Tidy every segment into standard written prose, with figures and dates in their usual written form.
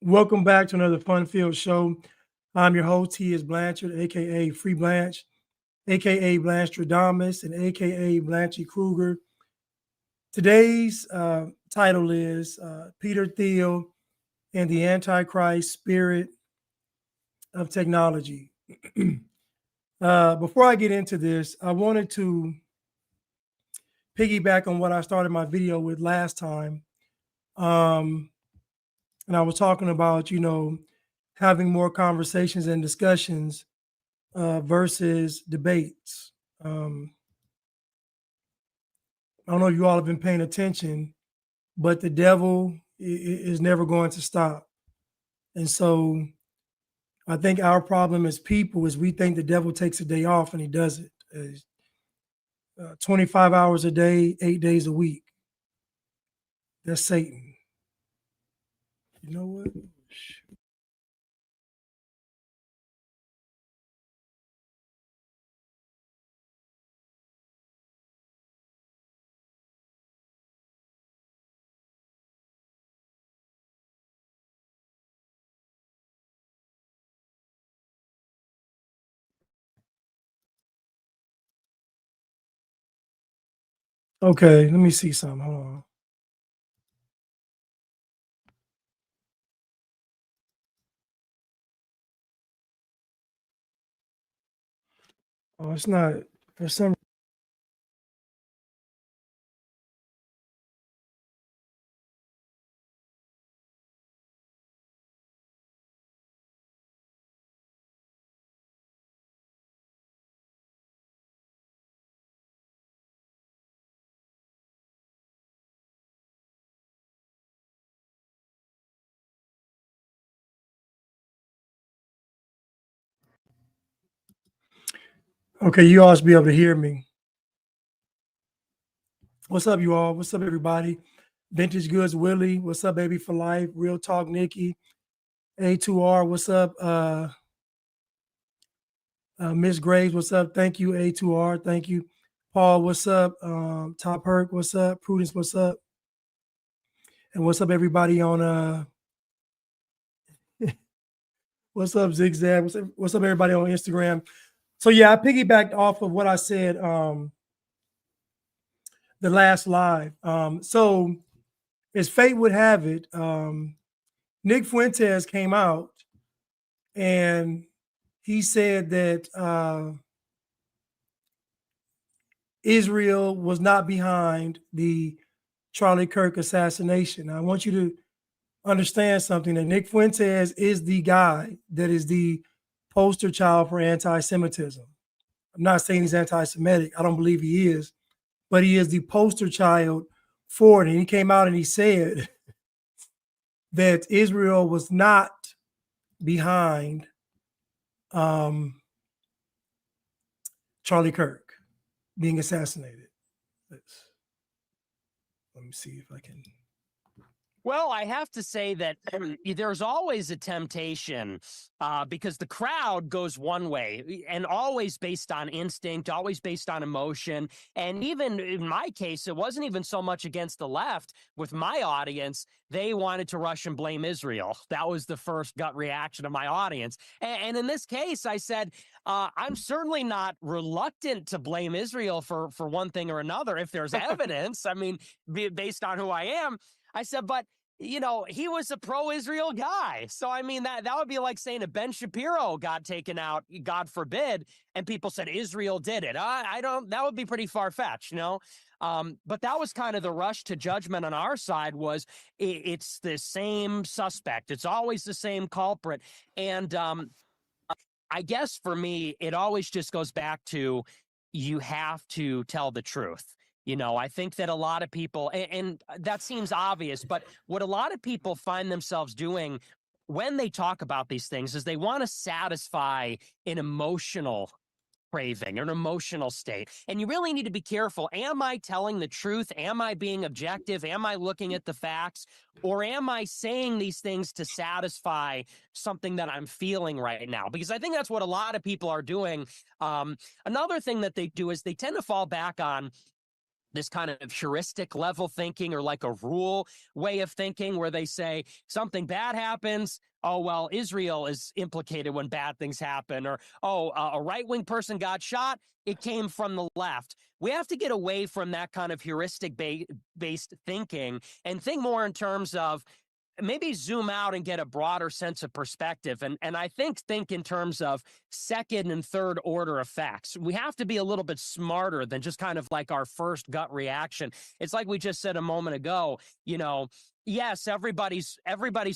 Welcome back to another fun-filled show. I'm your host, T. is Blanchard, aka Free Blanche, aka Blanstradamus, and aka Blanchy Kruger. Today's title is Peter Thiel and the Antichrist Spirit of Technology. Before I get into this, I wanted to piggyback on what I started my video with last time. And I was talking about, having more conversations and discussions versus debates. I don't know if you all have been paying attention, but the devil is never going to stop. And so I think our problem as people is we think the devil takes a day off and he doesn't. 25 hours a day, 8 days a week. That's Satan. You know what? Okay, let me see something. Hold on. Oh, it's not for some. Okay, you all should be able to hear me. What's up, you all? What's up, everybody? Vintage Goods Willie. What's up, baby for life? Real Talk Nikki. A2R. What's up? Miss Graves. What's up? Thank you, A2R. Thank you. Paul, what's up? Top Herc, what's up? Prudence, what's up? And what's up, everybody on what's up, Zigzag? What's up, everybody on Instagram? So yeah, I piggybacked off of what I said the last live. So as fate would have it, Nick Fuentes came out and he said that Israel was not behind the Charlie Kirk assassination. I want you to understand something, that Nick Fuentes is the guy that is the poster child for anti-Semitism. I'm not saying he's anti-Semitic. I don't believe he is, but he is the poster child for it. And he came out and he said that Israel was not behind Charlie Kirk being assassinated. Let me see if I can. Well, I have to say that there's always a temptation because the crowd goes one way and always based on instinct, always based on emotion. And even in my case, it wasn't even so much against the left. With my audience, they wanted to rush and blame Israel. That was the first gut reaction of my audience. And in this case, I said, I'm certainly not reluctant to blame Israel for one thing or another if there's evidence. I mean, based on who I am. I said, but, he was a pro-Israel guy. So, I mean, that would be like saying if Ben Shapiro got taken out, God forbid, and people said Israel did it. That would be pretty far-fetched, but that was kind of the rush to judgment on our side was it's the same suspect. It's always the same culprit. And I guess for me, it always just goes back to you have to tell the truth. I think that a lot of people, and that seems obvious, but what a lot of people find themselves doing when they talk about these things is they want to satisfy an emotional craving, an emotional state. And you really need to be careful. Am I telling the truth? Am I being objective? Am I looking at the facts? Or am I saying these things to satisfy something that I'm feeling right now? Because I think that's what a lot of people are doing. Another thing that they do is they tend to fall back on this kind of heuristic level thinking, or like a rule way of thinking, where they say something bad happens. Oh, well, Israel is implicated when bad things happen. Or, oh, a right-wing person got shot. It came from the left. We have to get away from that kind of heuristic-based thinking and think more in terms of maybe zoom out and get a broader sense of perspective. And I think in terms of second and third order effects. We have to be a little bit smarter than just kind of like our first gut reaction. It's like we just said a moment ago, yes, everybody's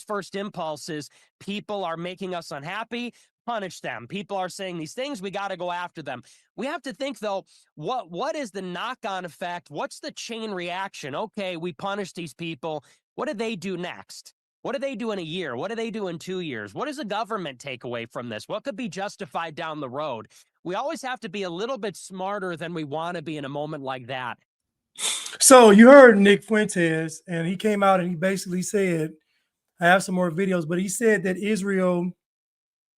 first impulse is people are making us unhappy, punish them. People are saying these things, we got to go after them. We have to think, though, what is the knock-on effect? What's the chain reaction? Okay, we punish these people. What do they do next? What do they do in a year? What do they do in 2 years? What does the government take away from this? What could be justified down the road? We always have to be a little bit smarter than we want to be in a moment like that. So you heard Nick Fuentes, and he came out and he basically said, I have some more videos, but he said that Israel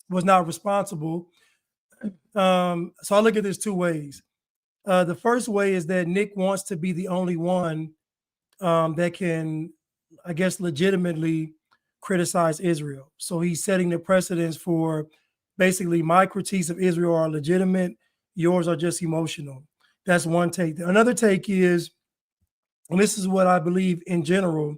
was not responsible. So I look at this two ways. The first way is that Nick wants to be the only one that can, I guess, legitimately criticize Israel. So he's setting the precedence for basically my critiques of Israel are legitimate, yours are just emotional. That's one take. Another take is, and this is what I believe in general,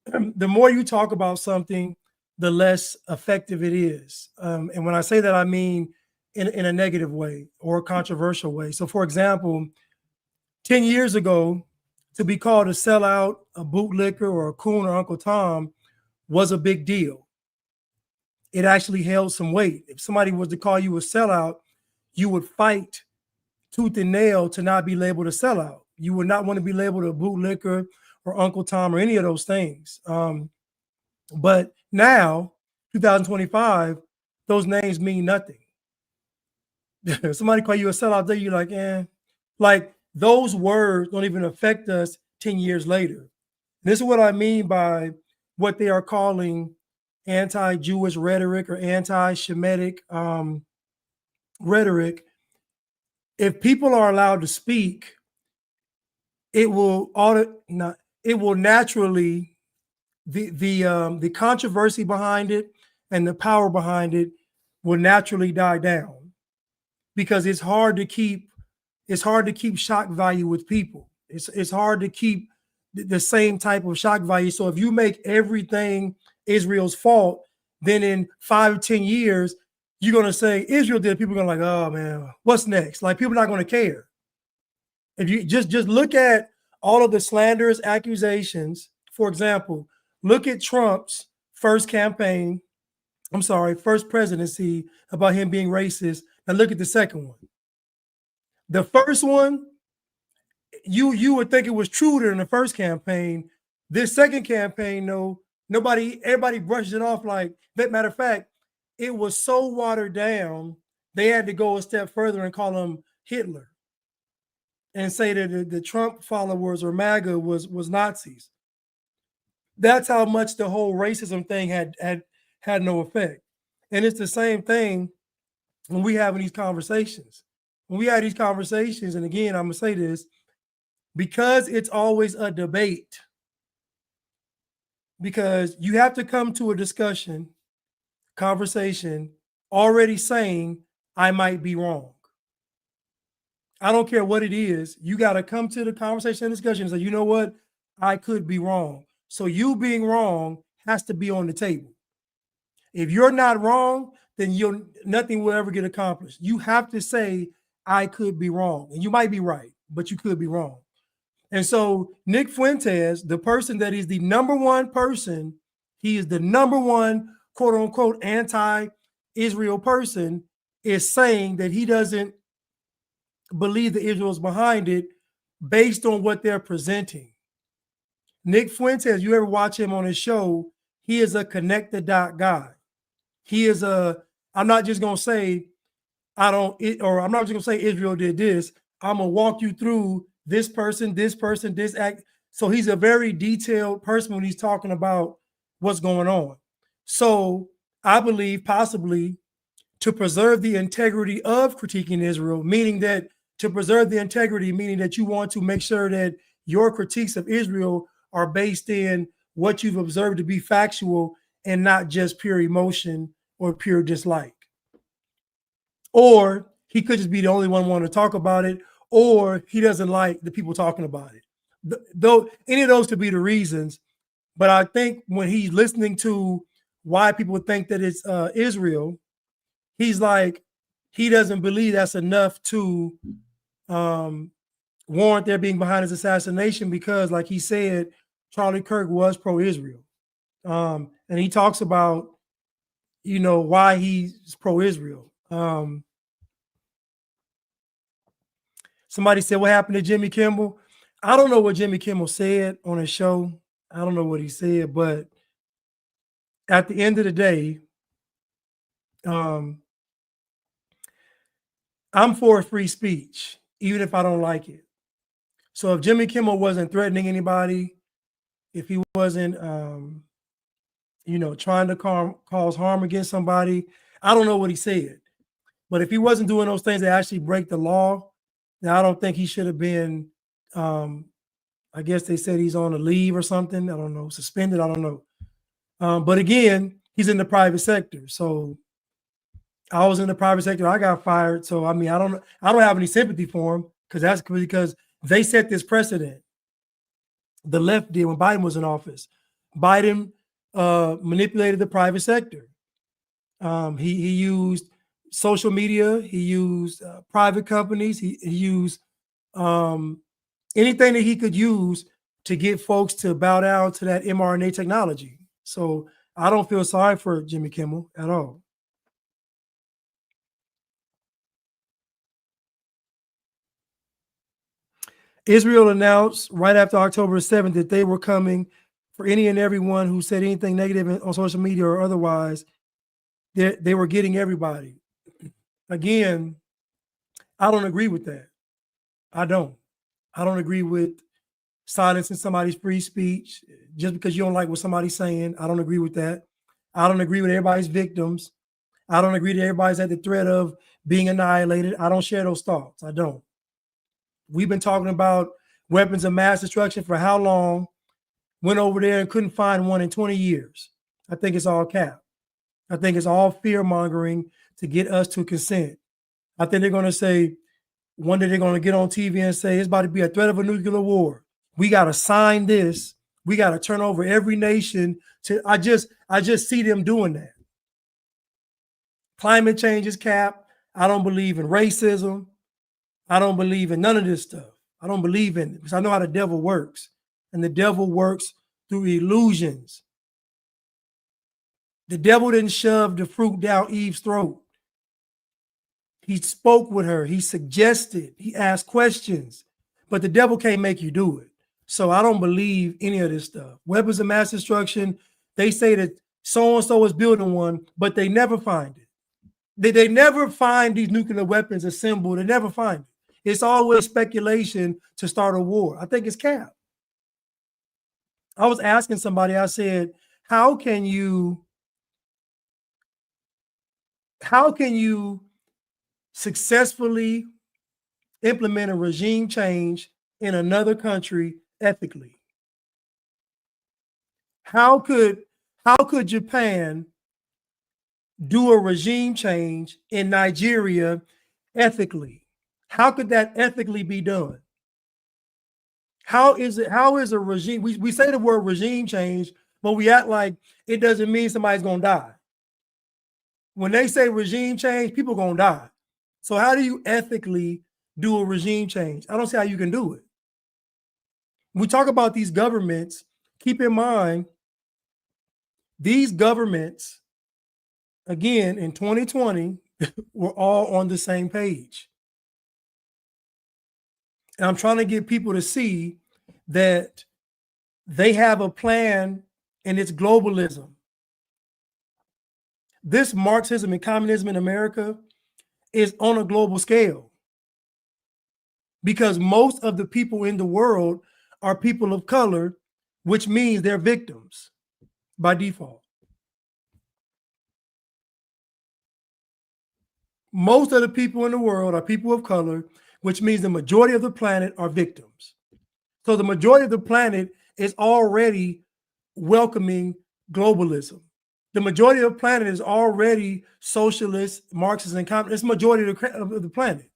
the more you talk about something, the less effective it is. And when I say that, I mean in a negative way or a controversial way. So for example, 10 years ago, to be called a sellout, a bootlicker, or a coon or Uncle Tom was a big deal. It actually held some weight. If somebody was to call you a sellout, you would fight tooth and nail to not be labeled a sellout. You would not want to be labeled a bootlicker or Uncle Tom or any of those things. But now, 2025, those names mean nothing. Somebody call you a sellout, there you're like, like those words don't even affect us 10 years later. This is what I mean by what they are calling anti-Jewish rhetoric or anti-Shemitic rhetoric. If people are allowed to speak, it will naturally, the controversy behind it and the power behind it will naturally die down, because it's hard to keep shock value with people. It's hard to keep the same type of shock value. So if you make everything Israel's fault, then in 5 or 10 years, you're going to say Israel did. People are going to like, oh man, what's next? Like, people are not going to care. If you just look at all of the slanderous accusations, for example, look at Trump's first presidency about him being racist. Now look at the second one. The first one, you would think it was truer than the first campaign. This second campaign, no, everybody brushes it off like that. Matter of fact, it was so watered down, they had to go a step further and call him Hitler and say that the Trump followers or MAGA was Nazis. That's how much the whole racism thing had no effect. And it's the same thing when we having these conversations. When we have these conversations, and again, I'm gonna say this, because it's always a debate, because you have to come to a conversation already saying, I might be wrong. I don't care what it is. You got to come to the conversation and discussion and say, you know what? I could be wrong. So you being wrong has to be on the table. If you're not wrong, then nothing will ever get accomplished. You have to say, I could be wrong. And you might be right, but you could be wrong. And so Nick Fuentes, the person that is the number one person, he is the number one, quote unquote, anti-Israel person, is saying that he doesn't believe that Israel is behind it based on what they're presenting. Nick Fuentes, you ever watch him on his show, he is a connect the dot guy. He is I'm not just going to say, I'm not just going to say Israel did this. I'm going to walk you through this person, this act. So he's a very detailed person when he's talking about what's going on. So I believe possibly to preserve the integrity of critiquing Israel, meaning that to preserve the integrity, meaning that you want to make sure that your critiques of Israel are based in what you've observed to be factual and not just pure emotion or pure dislike. Or he could just be the only one wanting to talk about it, or he doesn't like the people talking about it. Though any of those could be the reasons, but I think when he's listening to why people think that it's Israel, he's like, he doesn't believe that's enough to warrant their being behind his assassination, because, like he said, Charlie Kirk was pro-Israel. And he talks about, why he's pro-Israel. Somebody said, what happened to Jimmy Kimmel? I don't know what Jimmy Kimmel said on his show. I don't know what he said, but at the end of the day, I'm for free speech, even if I don't like it. So if Jimmy Kimmel wasn't threatening anybody, if he wasn't, trying to cause harm against somebody, I don't know what he said. But if he wasn't doing those things that actually break the law, then I don't think he should have been, I guess they said he's on a leave or something. I don't know, suspended. I don't know. But again, he's in the private sector. So I was in the private sector. I got fired. So, I mean, I don't have any sympathy for him, because they set this precedent. The left did when Biden was in office. Biden manipulated the private sector. He used social media. He used private companies. He used anything that he could use to get folks to bow down to that mRNA technology. So I don't feel sorry for Jimmy Kimmel at all. Israel announced right after October 7th that they were coming for any and everyone who said anything negative on social media or otherwise. They were getting everybody. Again, I don't agree with that. I don't agree with silencing somebody's free speech just because you don't like what somebody's saying. I don't agree with that. I don't agree with everybody's victims. I don't agree that everybody's at the threat of being annihilated. I don't share those thoughts. I don't. We've been talking about weapons of mass destruction for how long? Went over there and couldn't find one in 20 years. I think it's all cap. I think it's all fear mongering to get us to consent. I think they're going to say, one day they're going to get on TV and say, it's about to be a threat of a nuclear war. We got to sign this. We got to turn over every nation to, I just see them doing that. Climate change is cap. I don't believe in racism. I don't believe in none of this stuff. I don't believe in it because I know how the devil works. And the devil works through illusions. The devil didn't shove the fruit down Eve's throat. He spoke with her. He suggested. He asked questions. But the devil can't make you do it. So I don't believe any of this stuff. Weapons of mass destruction, they say that so-and-so is building one, but they never find it. They never find these nuclear weapons assembled. They never find it. It's always speculation to start a war. I think it's cap. I was asking somebody, I said, how can you successfully implement a regime change in another country ethically? How could Japan do a regime change in Nigeria ethically? How could that ethically be done? How is a regime? We say the word regime change, but we act like it doesn't mean somebody's gonna die. When they say regime change, people gonna die. So how do you ethically do a regime change? I don't see how you can do it. When we talk about these governments, keep in mind, these governments, again, in 2020, were all on the same page. And I'm trying to get people to see that they have a plan, and it's globalism. This Marxism and communism in America is on a global scale because most of the people in the world are people of color, which means they're victims by default. Most of the people in the world are people of color, which means the majority of the planet are victims. So the majority of the planet is already welcoming globalism. The majority of the planet is already socialist, Marxist, and communist. It's majority of the planet.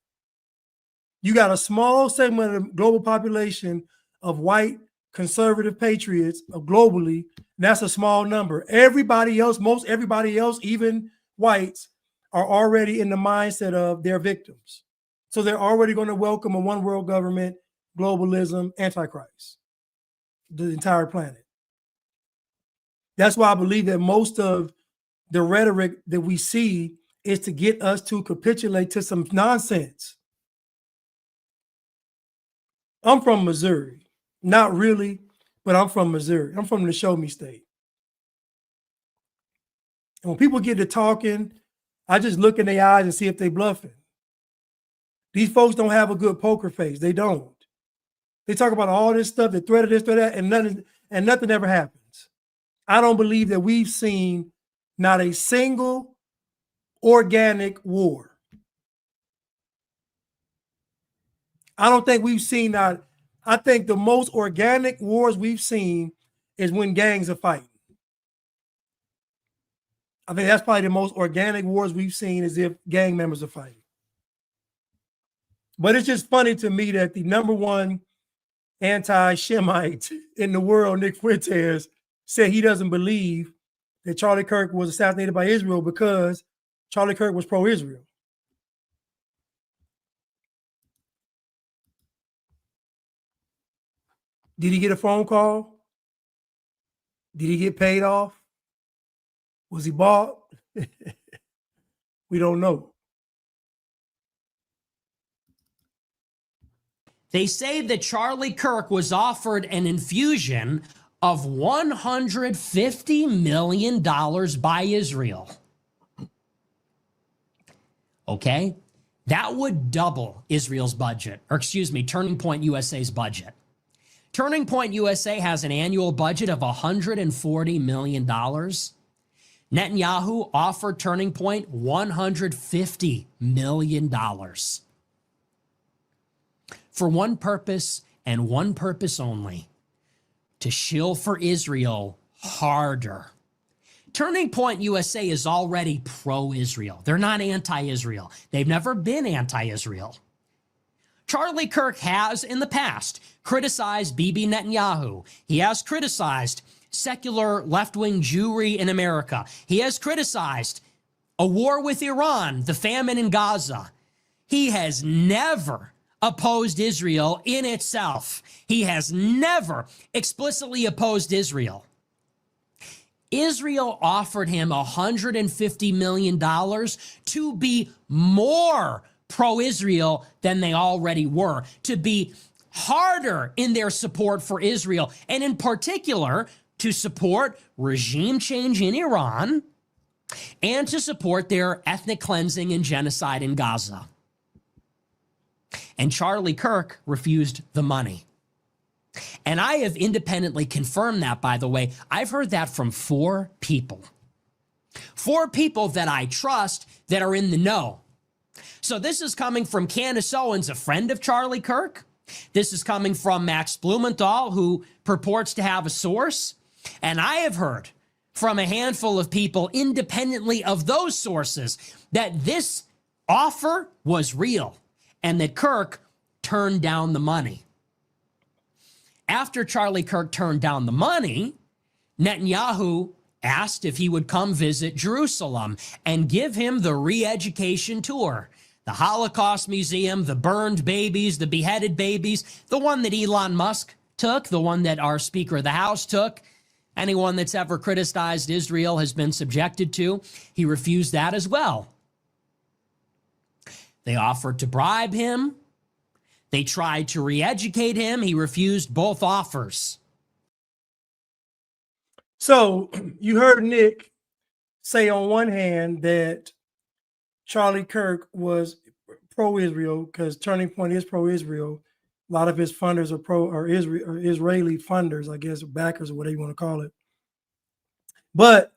You got a small segment of the global population of white conservative patriots of globally. That's a small number. Everybody else, most everybody else, even whites, are already in the mindset of their victims. So they're already going to welcome a one world government, globalism, antichrist, the entire planet. That's why I believe that most of the rhetoric that we see is to get us to capitulate to some nonsense. I'm from Missouri. Not really, but I'm from Missouri. I'm from the Show Me State. And when people get to talking, I just look in their eyes and see if they bluffing. These folks don't have a good poker face. They don't. They talk about all this stuff, the threat of this, threat of that, and nothing ever happens. I don't believe that we've seen not a single organic war. I don't think we've seen that. I think the most organic wars we've seen is when gangs are fighting. I think that's probably the most organic wars we've seen is if gang members are fighting. But it's just funny to me that the number one anti-Shemite in the world, Nick Fuentes, said he doesn't believe that Charlie Kirk was assassinated by Israel because Charlie Kirk was pro-Israel. Did he get a phone call? Did he get paid off? Was he bought? We don't know. They say that Charlie Kirk was offered an infusion of $150 million by Israel. Okay? That would double Israel's budget, or excuse me, Turning Point USA's budget. Turning Point USA has an annual budget of $140 million. Netanyahu offered Turning Point $150 million. For one purpose and one purpose only, to shill for Israel harder. Turning Point USA is already pro-Israel. They're not anti-Israel. They've never been anti-Israel. Charlie Kirk has, in the past, criticized Bibi Netanyahu. He has criticized secular left-wing Jewry in America. He has criticized a war with Iran, the famine in Gaza. He has never opposed Israel in itself. He has never explicitly opposed Israel. Israel offered him $150 million to be more pro-Israel than they already were, to be harder in their support for Israel, and in particular, to support regime change in Iran and to support their ethnic cleansing and genocide in Gaza. And Charlie Kirk refused the money. And I have independently confirmed that, by the way. I've heard that from 4 people. 4 people that I trust that are in the know. So this is coming from Candace Owens, a friend of Charlie Kirk. This is coming from Max Blumenthal, who purports to have a source. And I have heard from a handful of people independently of those sources that this offer was real and that Kirk turned down the money. After Charlie Kirk turned down the money, Netanyahu asked if he would come visit Jerusalem and give him the re-education tour. The Holocaust Museum, the burned babies, the beheaded babies, the one that Elon Musk took, the one that our Speaker of the House took. Anyone that's ever criticized Israel has been subjected to. He refused that as well. They offered to bribe him. They tried to re-educate him. He refused both offers. So you heard Nick say on one hand that Charlie Kirk was pro-Israel because Turning Point is pro-Israel. A lot of his funders are Israeli funders, I guess, or backers, or whatever you want to call it. But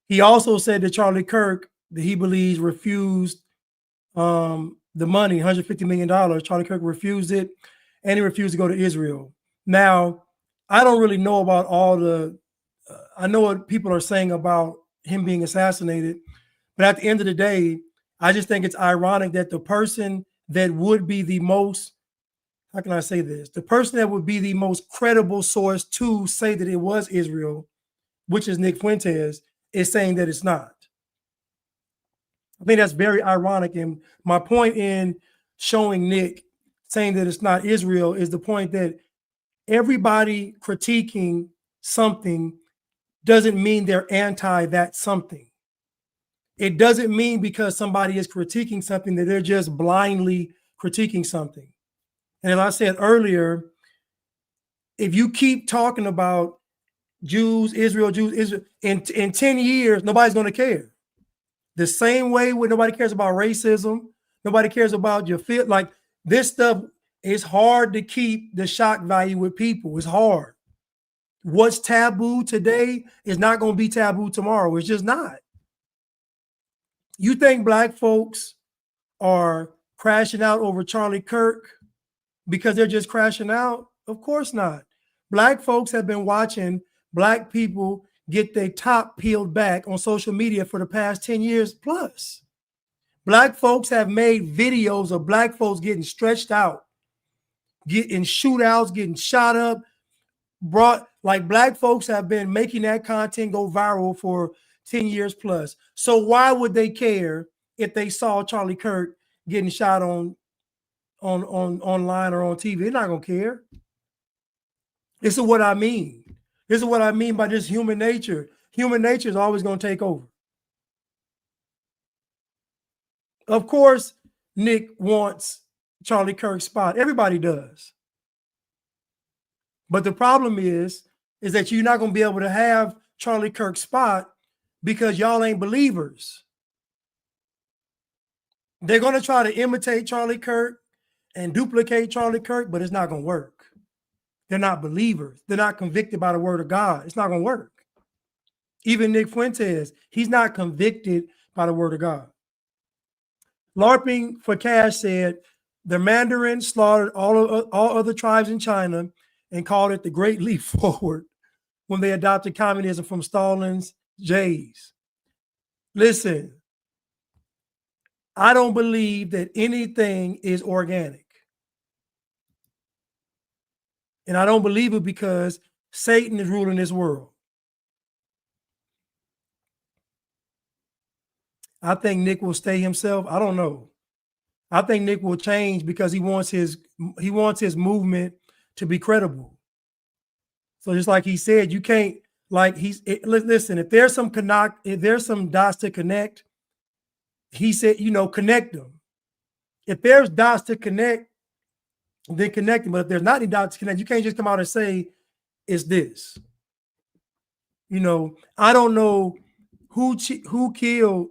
he also said that Charlie Kirk, that he believes, refused the money, $150 million. Charlie Kirk refused it, and he refused to go to Israel. Now, I don't really know about all the, I know what people are saying about him being assassinated, but at the end of the day, I just think it's ironic that the person that would be the most, how can I say this? The person that would be the most credible source to say that it was Israel, which is Nick Fuentes, is saying that it's not. I think that's very ironic. And my point in showing Nick saying that it's not Israel is the point that everybody critiquing something doesn't mean they're anti that something. It doesn't mean because somebody is critiquing something that they're just blindly critiquing something. And as I said earlier, if you keep talking about Jews, Israel, in 10 years, nobody's going to care. The same way when nobody cares about racism, nobody cares about your fit. Like this stuff is hard to keep the shock value with people. It's hard. What's taboo today is not going to be taboo tomorrow. It's just not. You think black folks are crashing out over Charlie Kirk because they're just crashing out? Of course not. Black folks have been watching black people get their top peeled back on social media for the past 10 years plus. Black folks have made videos of black folks getting stretched out, getting shootouts, getting shot up, like black folks have been making that content go viral for 10 years plus. So why would they care if they saw Charlie Kirk getting shot on online or on TV? They're not gonna care. This is what I mean. This is what I mean by just human nature. Human nature is always going to take over. Of course, Nick wants Charlie Kirk's spot. Everybody does. But the problem is that you're not going to be able to have Charlie Kirk's spot because y'all ain't believers. They're going to try to imitate Charlie Kirk and duplicate Charlie Kirk, but it's not going to work. They're not believers. They're not convicted by the word of God. It's not going to work. Even Nick Fuentes, he's not convicted by the word of God. LARPing for Cash said the Mandarin slaughtered all other tribes in China and called it the Great Leap Forward when they adopted communism from Stalin's Jays. Listen, I don't believe that anything is organic. And I don't believe it because Satan is ruling this world. I think Nick will stay himself. I don't know. I think Nick will change because he wants his movement to be credible. So just like he said, you can't listen, if there's some dots to connect, he said, connect them. If there's dots to connect, then connect them. But if there's not any dots to connect, you can't just come out and say it's this. I don't know who killed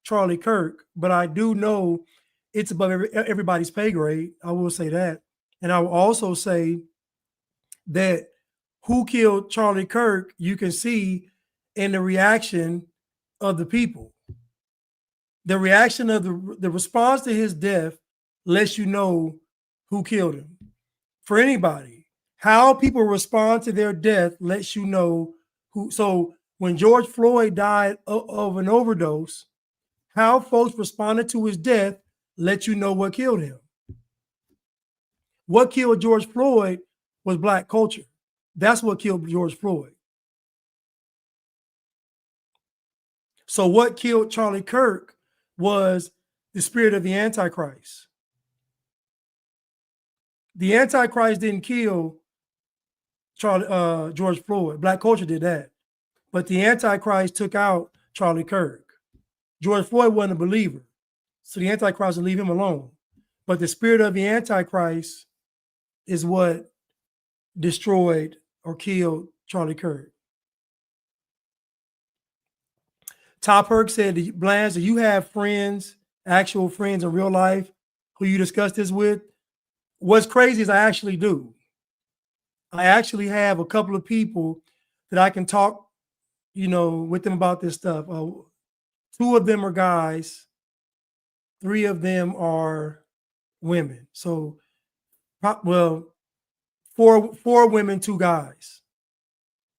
Charlie Kirk, but I do know it's above everybody's pay grade. I will say that. And I will also say that who killed Charlie Kirk, you can see in the reaction of the people. The reaction of the response to his death lets you know who killed him. For anybody, how people respond to their death lets you know who. So when George Floyd died of an overdose, how folks responded to his death let you know what killed him. What killed George Floyd was black culture. That's what killed George Floyd. So what killed Charlie Kirk was the spirit of the Antichrist. The Antichrist didn't kill George Floyd. Black culture did that. But the Antichrist took out Charlie Kirk. George Floyd wasn't a believer. So the Antichrist would leave him alone. But the spirit of the Antichrist is what destroyed or killed Charlie Kirk. Top Herc said, Blanche, do you have friends, actual friends in real life who you discuss this with? What's crazy is I actually do. I actually have a couple of people that I can talk, with them about this stuff. Two of them are guys 3 of them are women. So, well, four women, 2 guys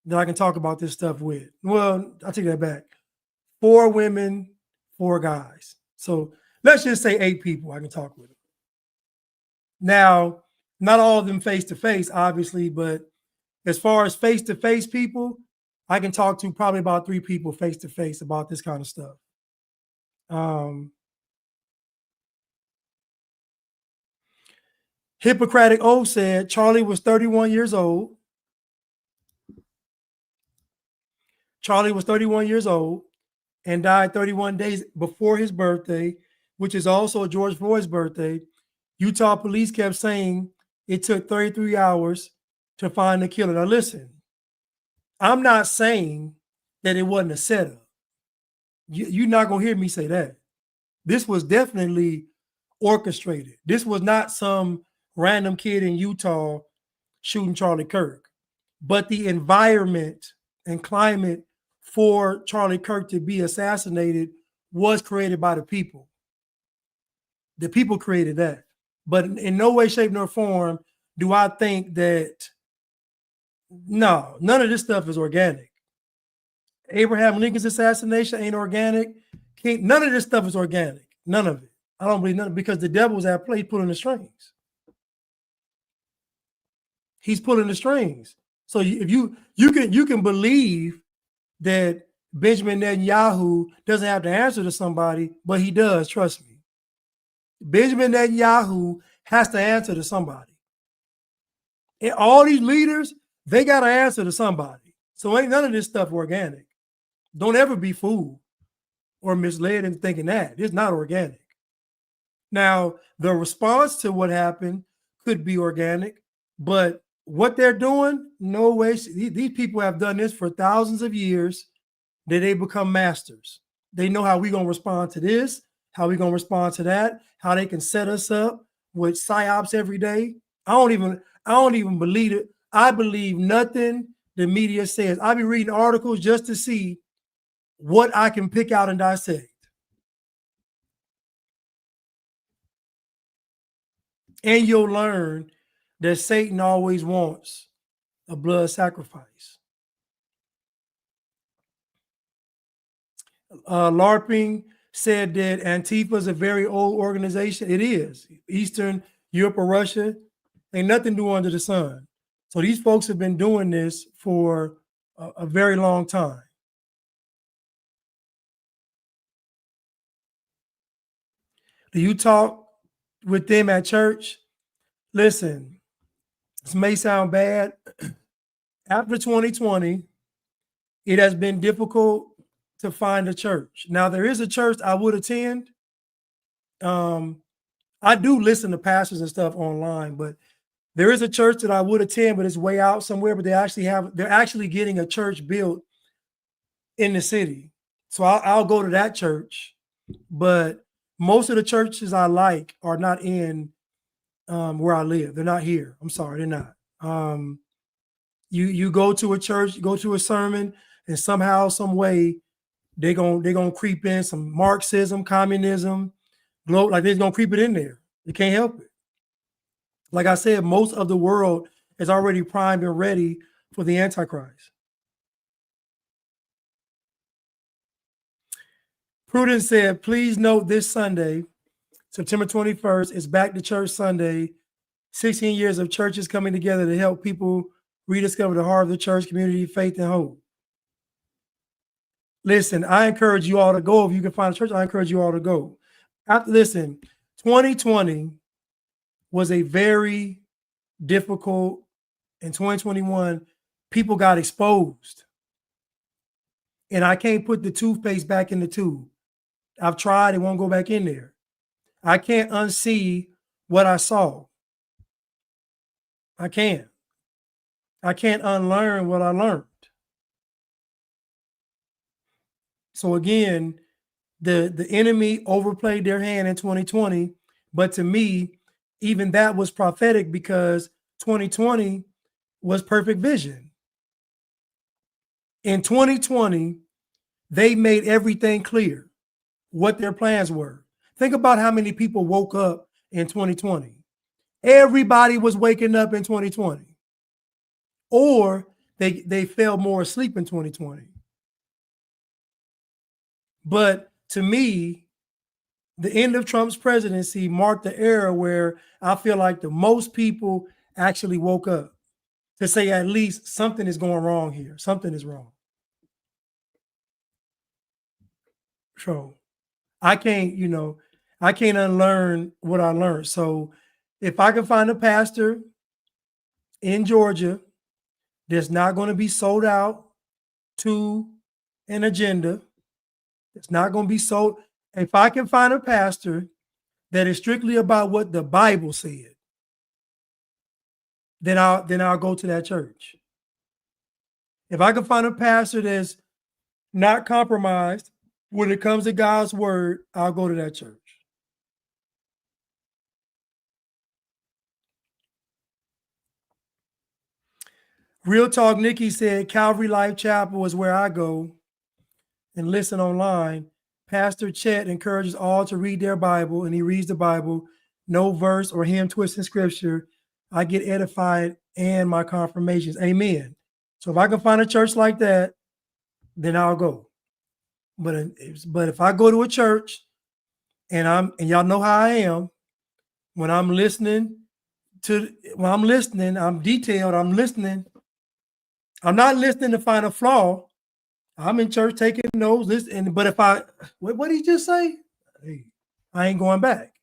that I can talk about this stuff with. Well, I take that back. 4 women, 4 guys. So let's just say 8 people I can talk with. Now, not all of them face to face, obviously, but as far as face to face people, I can talk to probably about 3 people face to face about this kind of stuff. Hippocratic Oath said Charlie was 31 years old. Charlie was 31 years old and died 31 days before his birthday, which is also George Floyd's birthday. Utah police kept saying it took 33 hours to find the killer. Now, listen, I'm not saying that it wasn't a setup. You're not going to hear me say that. This was definitely orchestrated. This was not some random kid in Utah shooting Charlie Kirk. But the environment and climate for Charlie Kirk to be assassinated was created by the people. The people created that. But in no way, shape, nor form do I think that, no, none of this stuff is organic. Abraham Lincoln's assassination ain't organic. None of this stuff is organic. None of it. I don't believe none, because the devil's at play pulling the strings. He's pulling the strings. So if you can believe that Benjamin Netanyahu doesn't have to answer to somebody, but he does, trust me. Benjamin Netanyahu has to answer to somebody. And all these leaders, they got to answer to somebody. So ain't none of this stuff organic. Don't ever be fooled or misled into thinking that. It's not organic. Now, the response to what happened could be organic, but what they're doing, no way. These people have done this for thousands of years. That they become masters. They know how we're going to respond to this, how we're going to respond to that, how they can set us up with psyops every day. I don't even believe it. I believe nothing the media says. I be reading articles just to see what I can pick out and dissect. And you'll learn that Satan always wants a blood sacrifice. LARPing said that Antifa is a very old organization. It is. Eastern Europe or Russia, ain't nothing new under the sun. So these folks have been doing this for a very long time. Do you talk with them at church? Listen, this may sound bad. After 2020, it has been difficult to find a church. Now, there is a church I would attend. I do listen to pastors and stuff online, but there is a church that I would attend, but it's way out somewhere. But they're actually getting a church built in the city. So I'll go to that church. But most of the churches I like are not in where I live. They're not here. I'm sorry, they're not. You go to a church, you go to a sermon, and somehow, some way, they're gonna creep in some Marxism, communism, like they're gonna creep it in there. You can't help it. Like I said, most of the world is already primed and ready for the Antichrist. Prudence said, please note this Sunday, September 21st, is Back to Church Sunday. 16 years of churches coming together to help people rediscover the heart of the church, community, faith, and hope. Listen, I encourage you all to go. If you can find a church, I encourage you all to go. Listen, 2020 was a very difficult, in 2021, people got exposed. And I can't put the toothpaste back in the tube. I've tried, it won't go back in there. I can't unsee what I saw. I can't. I can't unlearn what I learned. So again, the enemy overplayed their hand in 2020, but to me, even that was prophetic because 2020 was perfect vision. In 2020, they made everything clear what their plans were. Think about how many people woke up in 2020. Everybody was waking up in 2020. Or they fell more asleep in 2020. But to me, the end of Trump's presidency marked the era where I feel like the most people actually woke up to say at least something is going wrong here. Something is wrong. So I can't, I can't unlearn what I learned. So if I can find a pastor in Georgia that's not going to be sold out to an agenda, it's not going to be sold. If I can find a pastor that is strictly about what the Bible said, then I'll go to that church. If I can find a pastor that's not compromised when it comes to God's word, I'll go to that church. Real Talk Nikki said Calvary Life Chapel is where I go and listen online. Pastor Chet encourages all to read their Bible, and he reads the Bible. No verse or hymn twisting scripture. I get edified and my confirmations. Amen. So if I can find a church like that, then I'll go. But if I go to a church and y'all know how I am, when I'm listening, I'm detailed, I'm listening. I'm not listening to find a flaw. I'm in church taking notes, listening. But if what did he just say? Hey, I ain't going back.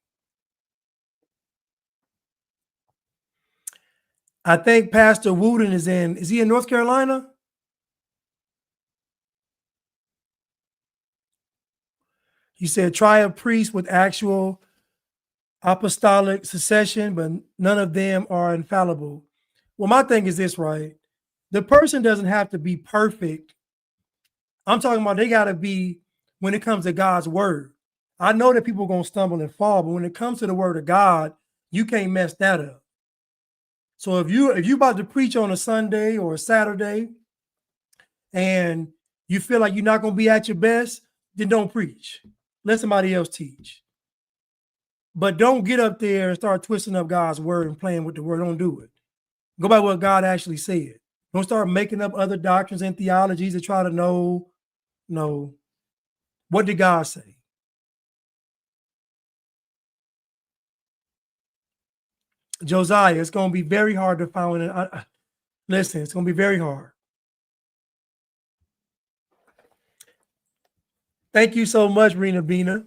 I think Pastor Wooden is he in North Carolina? He said, try a priest with actual apostolic succession, but none of them are infallible. Well, my thing is this, right? The person doesn't have to be perfect. I'm talking about they got to be, when it comes to God's word. I know that people are going to stumble and fall, but when it comes to the word of God, you can't mess that up. So if you about to preach on a Sunday or a Saturday and you feel like you're not going to be at your best, then don't preach. Let somebody else teach. But don't get up there and start twisting up God's word and playing with the word. Don't do it. Go by what God actually said. Don't start making up other doctrines and theologies to try to know, what did God say? Josiah, it's going to be very hard to find. Listen, it's going to be very hard. Thank you so much, Rena Bina.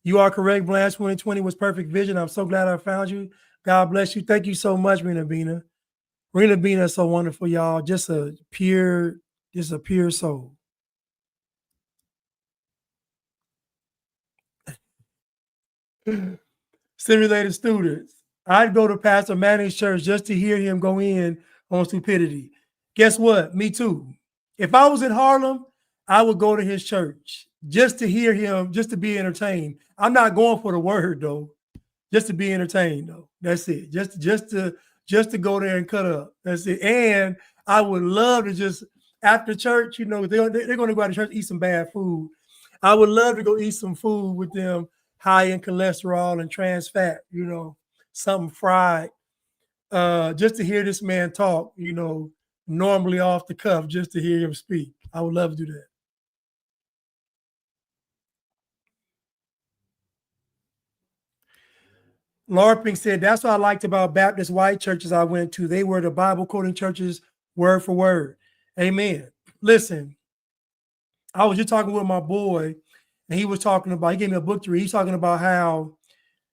You are correct. Blanche 2020 was perfect vision. I'm so glad I found you. God bless you. Thank you so much, Rena Bina. Rena Bina is so wonderful, y'all. Just a pure soul. Simulated students. I'd go to Pastor Manning's church just to hear him go in on stupidity. Guess what? Me too. If I was in Harlem, I would go to his church just to hear him, just to be entertained. I'm not going for the word though, just to be entertained though. That's it. Just to go there and cut up. That's it. And I would love to just after church, they're going to go out to church eat some bad food. I would love to go eat some food with them high in cholesterol and trans fat, something fried, just to hear this man talk, normally off the cuff, just to hear him speak. I would love to do that. Larping said, that's what I liked about Baptist white churches I went to. They were the Bible quoting churches word for word. Amen. Listen, I was just talking with my boy, and he gave me a book to read. He's talking about how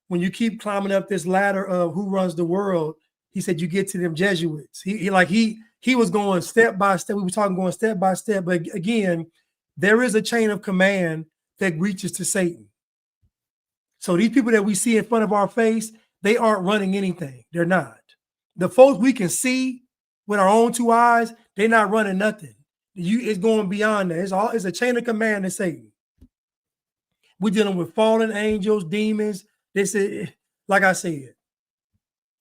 when you keep climbing up this ladder of who runs the world, he said you get to them Jesuits. He was going step by step. We were talking going step by step. But again, there is a chain of command that reaches to Satan. So these people that we see in front of our face, they aren't running anything. They're not. The folks we can see with our own two eyes, they're not running nothing. It's going beyond that. It's a chain of command to Satan. We're dealing with fallen angels, demons. This is, like I said,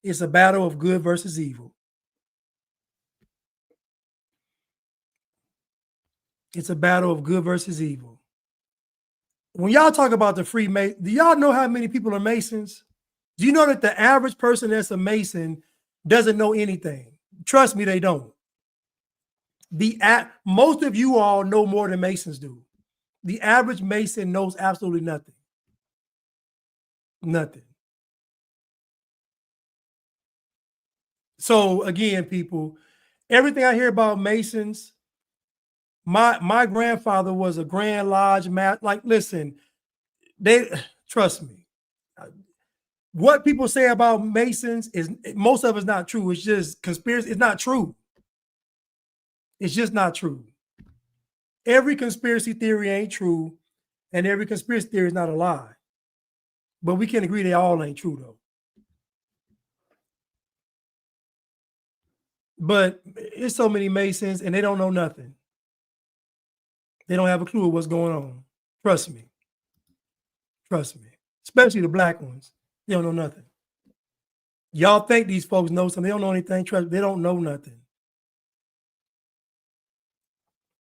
it's a battle of good versus evil. It's a battle of good versus evil. when y'all talk about the Freemason, do y'all know how many people are Masons? Do you know that the average person that's a Mason doesn't know anything? Trust me, they don't. Most of you all know more than Masons do. The average Mason knows absolutely nothing. Nothing. So again, people, everything I hear about Masons, my grandfather was a Grand Lodge like, listen, they trust me. What people say about Masons is most of it's not true. It's just conspiracy. It's not true. It's just not true. Every conspiracy theory ain't true, and every conspiracy theory is not a lie. But we can agree they all ain't true, though. But it's so many Masons, and they don't know nothing. They don't have a clue of what's going on. Trust me. Trust me. Especially the black ones. They don't know nothing. Y'all think these folks know something. They don't know anything. Trust me, they don't know nothing.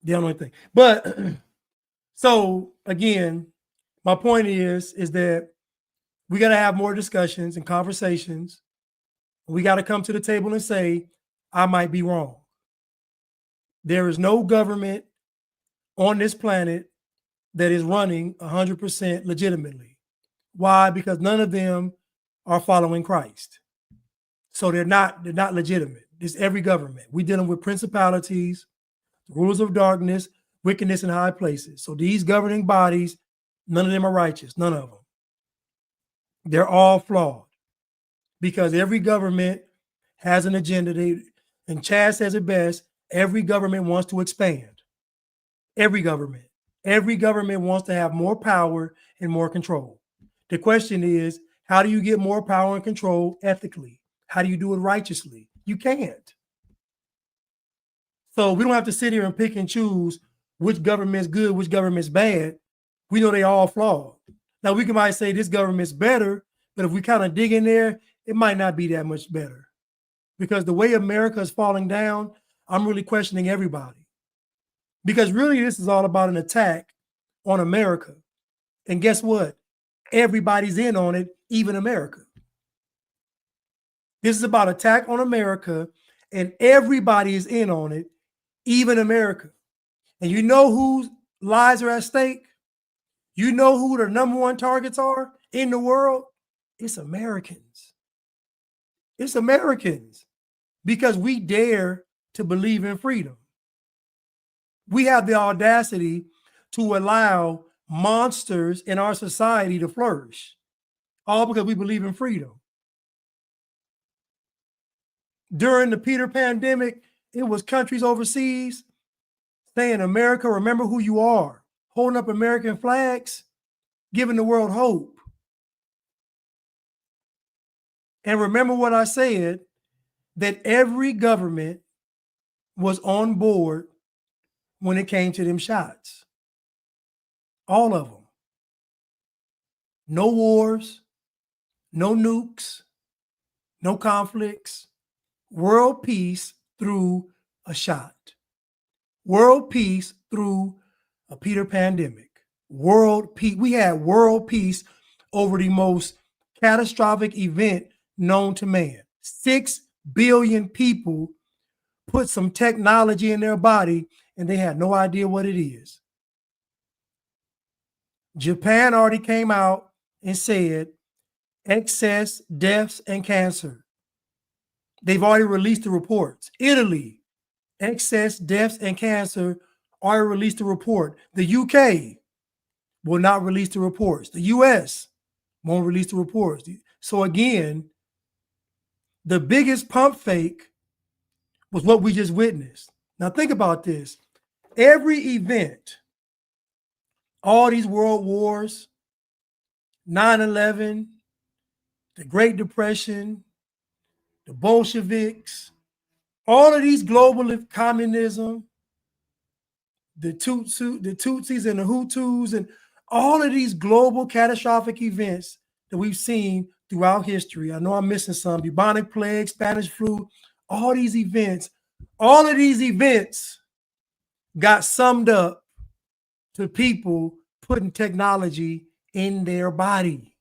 They don't know anything. But so again, my point is that we got to have more discussions and conversations. We got to come to the table and say, I might be wrong. There is no government on this planet that is running 100% legitimately. Why? Because none of them are following Christ. So they're not legitimate. It's every government. We're dealing with principalities, rulers of darkness, wickedness in high places. So these governing bodies, none of them are righteous. None of them. They're all flawed because every government has an agenda. And Chad says it best, every government wants to expand. Every government wants to have more power and more control. The question is, how do you get more power and control ethically? How do you do it righteously? You can't. So we don't have to sit here and pick and choose which government's good, which government's bad. We know they all flawed. Now we might say this government's better, but if we kind of dig in there, it might not be that much better. Because the way America is falling down, I'm really questioning everybody. Because really this is all about an attack on America. And guess what? Everybody's in on it, even America. This is about attack on America, and everybody is in on it, even America. And you know whose lives are at stake? You know who the number one targets are in the world? It's Americans. It's Americans. Because we dare to believe in freedom. We have the audacity to allow monsters in our society to flourish, all because we believe in freedom. During the Peter pandemic, it was countries overseas saying, America, remember who you are, holding up American flags, giving the world hope. And remember what I said, that every government was on board when it came to them shots. All of them. No wars, no nukes, no conflicts. World peace through a shot. World peace through a Peter pandemic. World peace. We had world peace over the most catastrophic event known to man. 6 billion people put some technology in their body and they had no idea what it is. Japan already came out and said excess deaths and cancer. They've already released the reports. Italy, excess deaths and cancer, already released the report. The UK will not release the reports. The US won't release the reports. So again, the biggest pump fake was what we just witnessed. Now think about this. Every event, all these world wars, 9/11, the Great Depression, the Bolsheviks, all of these globalist communism, the Tutsis and the Hutus, and all of these global catastrophic events that we've seen throughout history. I know I'm missing some. Bubonic plague, Spanish flu, all of these events got summed up to people putting technology in their body.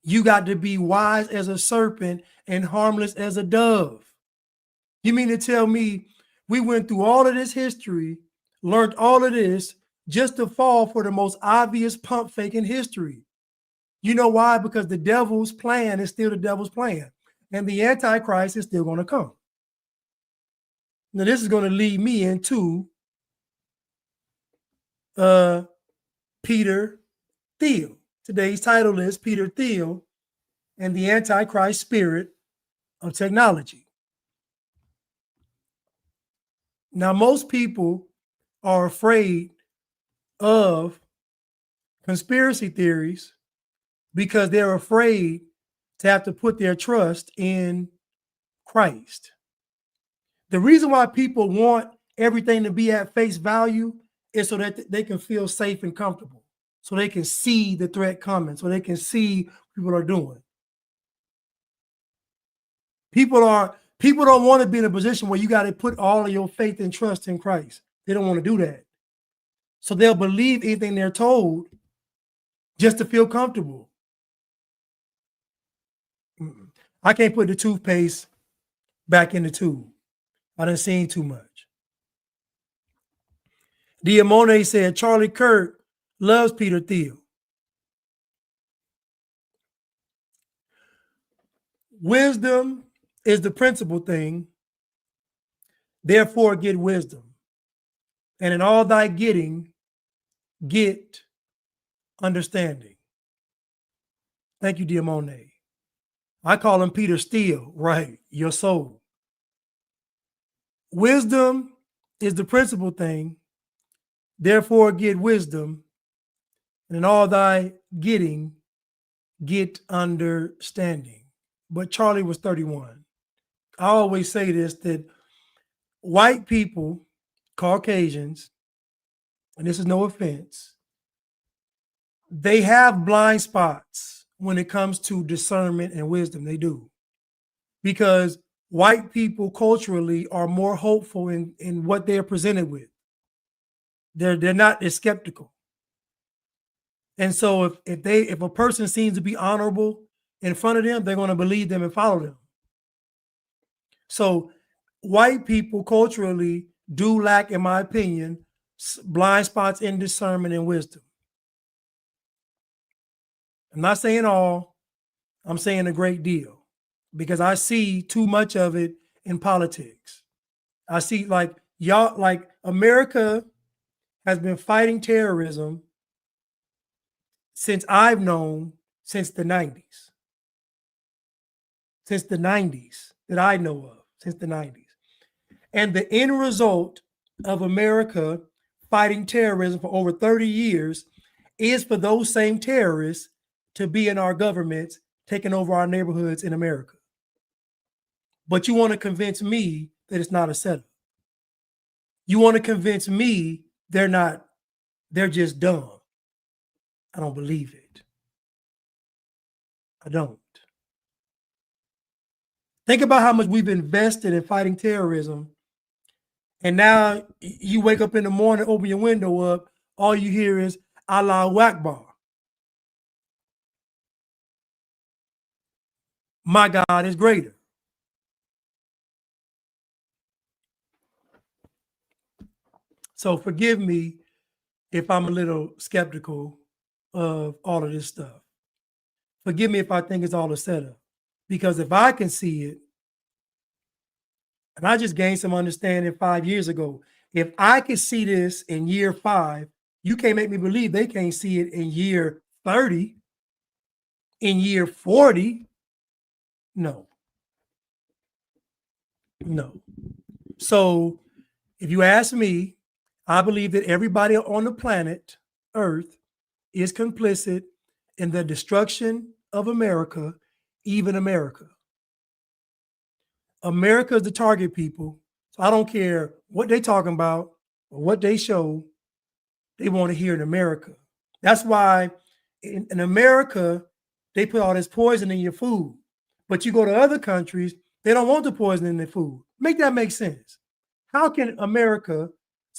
You got to be wise as a serpent and harmless as a dove. You mean to tell me we went through all of this history, learned all of this, just to fall for the most obvious pump fake in history? You know why? Because the devil's plan is still the devil's plan, and the antichrist is still going to come. Now, this is going to lead me into Peter Thiel. Today's title is Peter Thiel and the Antichrist Spirit of Technology. Now, most people are afraid of conspiracy theories because they're afraid to have to put their trust in Christ. The reason why people want everything to be at face value is so that they can feel safe and comfortable, so they can see the threat coming, so they can see what people are doing. People don't want to be in a position where you got to put all of your faith and trust in Christ. They don't want to do that. So they'll believe anything they're told just to feel comfortable. I can't put the toothpaste back in the tube. I done seen too much. Diamone said Charlie Kirk loves Peter Thiel. Wisdom is the principal thing. Therefore, get wisdom. And in all thy getting, get understanding. Thank you, Diamone. I call him Peter Steele, right? Your soul. Wisdom is the principal thing. Therefore, get wisdom. And in all thy getting, get understanding. But Charlie was 31. I always say this, that white people, Caucasians, and this is no offense, they have blind spots when it comes to discernment and wisdom. They do. Because white people culturally are more hopeful in what they're presented with. They're not as skeptical. And so if a person seems to be honorable in front of them, they're going to believe them and follow them. So white people culturally do lack, in my opinion, blind spots in discernment and wisdom. I'm not saying all, I'm saying a great deal, because I see too much of it in politics. I see like America has been fighting terrorism since I've known, since the 90s. Since the 90s that I know of, since the 90s. And the end result of America fighting terrorism for over 30 years is for those same terrorists to be in our governments, taking over our neighborhoods in America. But you want to convince me that it's not a setup. You want to convince me they're just dumb. I don't believe it. I don't. Think about how much we've invested in fighting terrorism. And now you wake up in the morning, open your window up, all you hear is Allahu Akbar. My God is greater. So forgive me if I'm a little skeptical of all of this stuff. Forgive me if I think it's all a setup. Because if I can see it, and I just gained some understanding 5 years ago, if I can see this in year 5, you can't make me believe they can't see it in year 30, in year 40. No. No. So if you ask me, I believe that everybody on the planet Earth is complicit in the destruction of America, even America. America is the target people. So I don't care what they talking about or what they show. They want to hear in America. That's why in America, they put all this poison in your food. But you go to other countries, they don't want the poison in their food. Make that make sense. How can America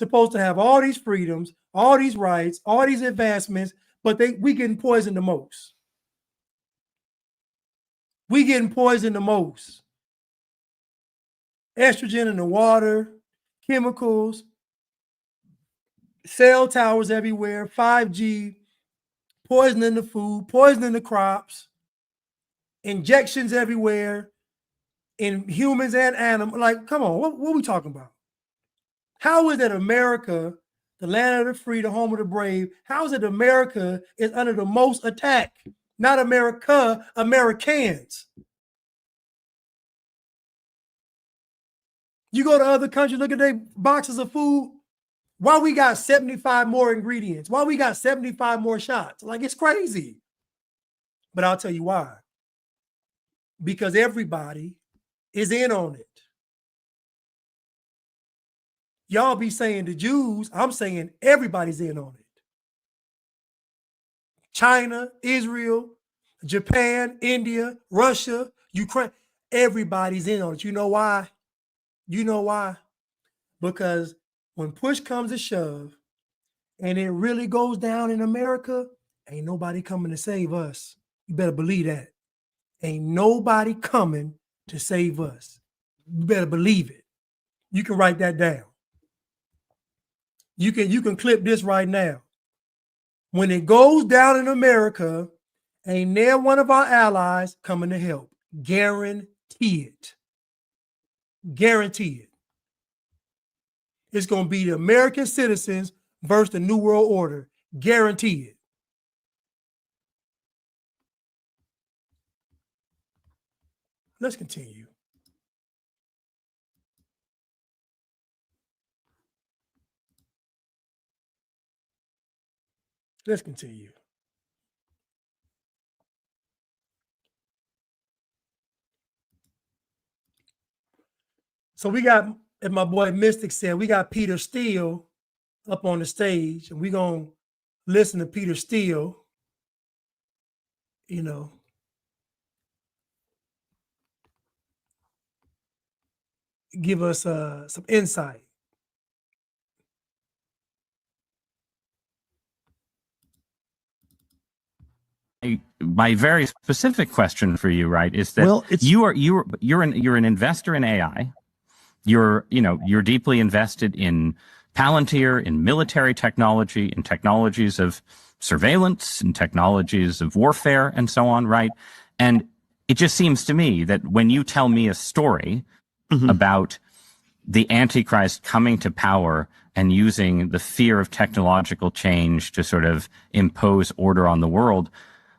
supposed to have all these freedoms, all these rights, all these advancements, but we getting poisoned the most. We getting poisoned the most. Estrogen in the water, chemicals, cell towers everywhere, 5G, poison in the food, poison in the crops, injections everywhere in humans and animals. Like, come on, what are we talking about? How is it America, the land of the free, the home of the brave, how is it America is under the most attack? Not America, Americans. You go to other countries, look at their boxes of food. Why we got 75 more ingredients? Why we got 75 more shots? Like, it's crazy. But I'll tell you why. Because everybody is in on it. Y'all be saying the Jews, I'm saying everybody's in on it. China, Israel, Japan, India, Russia, Ukraine, everybody's in on it. You know why? You know why? Because when push comes to shove and it really goes down in America, ain't nobody coming to save us. You better believe that. Ain't nobody coming to save us. You better believe it. You can write that down. You can clip this right now. When it goes down in America, ain't there one of our allies coming to help. Guarantee it. Guarantee it. It's going to be the American citizens versus the New World Order. Guarantee it. Let's continue. Let's continue. So we got, as my boy Mystic said, we got Peter Thiel up on the stage, and we're going to listen to Peter Thiel, you know, give us some insight. My very specific question for you, right, is that you're an investor in AI. You're deeply invested in Palantir, in military technology, in technologies of surveillance, in technologies of warfare, and so on, right? And it just seems to me that when you tell me a story about the Antichrist coming to power and using the fear of technological change to sort of impose order on the world,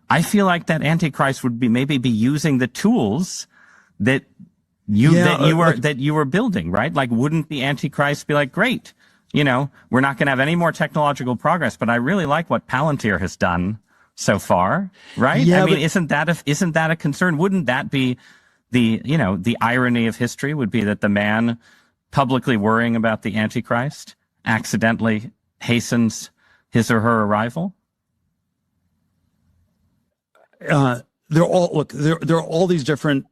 I feel like that Antichrist would maybe be using the tools that you were building, right? Like, wouldn't the Antichrist be like, great, we're not going to have any more technological progress, but I really like what Palantir has done so far, right? Yeah, I mean, isn't that a concern? Wouldn't that be the irony of history would be that the man publicly worrying about the Antichrist accidentally hastens his or her arrival? There are all these different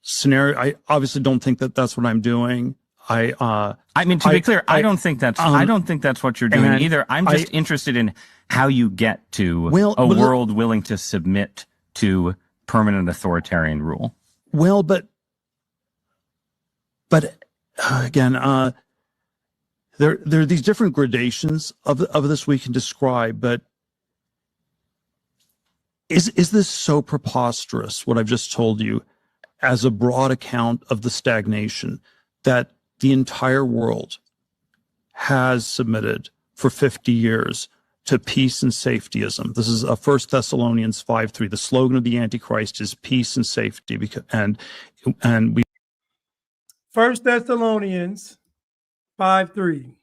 scenarios. I obviously don't think that that's what I'm doing. I mean, to be clear, I don't think that's what you're doing either. I'm just interested in how you get to a world willing to submit to permanent authoritarian rule. Well, but again, there are these different gradations of this we can describe, but is this so preposterous, what I've just told you, as a broad account of the stagnation that the entire world has submitted for 50 years to peace and safetyism? This is 1 Thessalonians 5:3. The slogan of the Antichrist is peace and safety, and we 1 Thessalonians 5:3.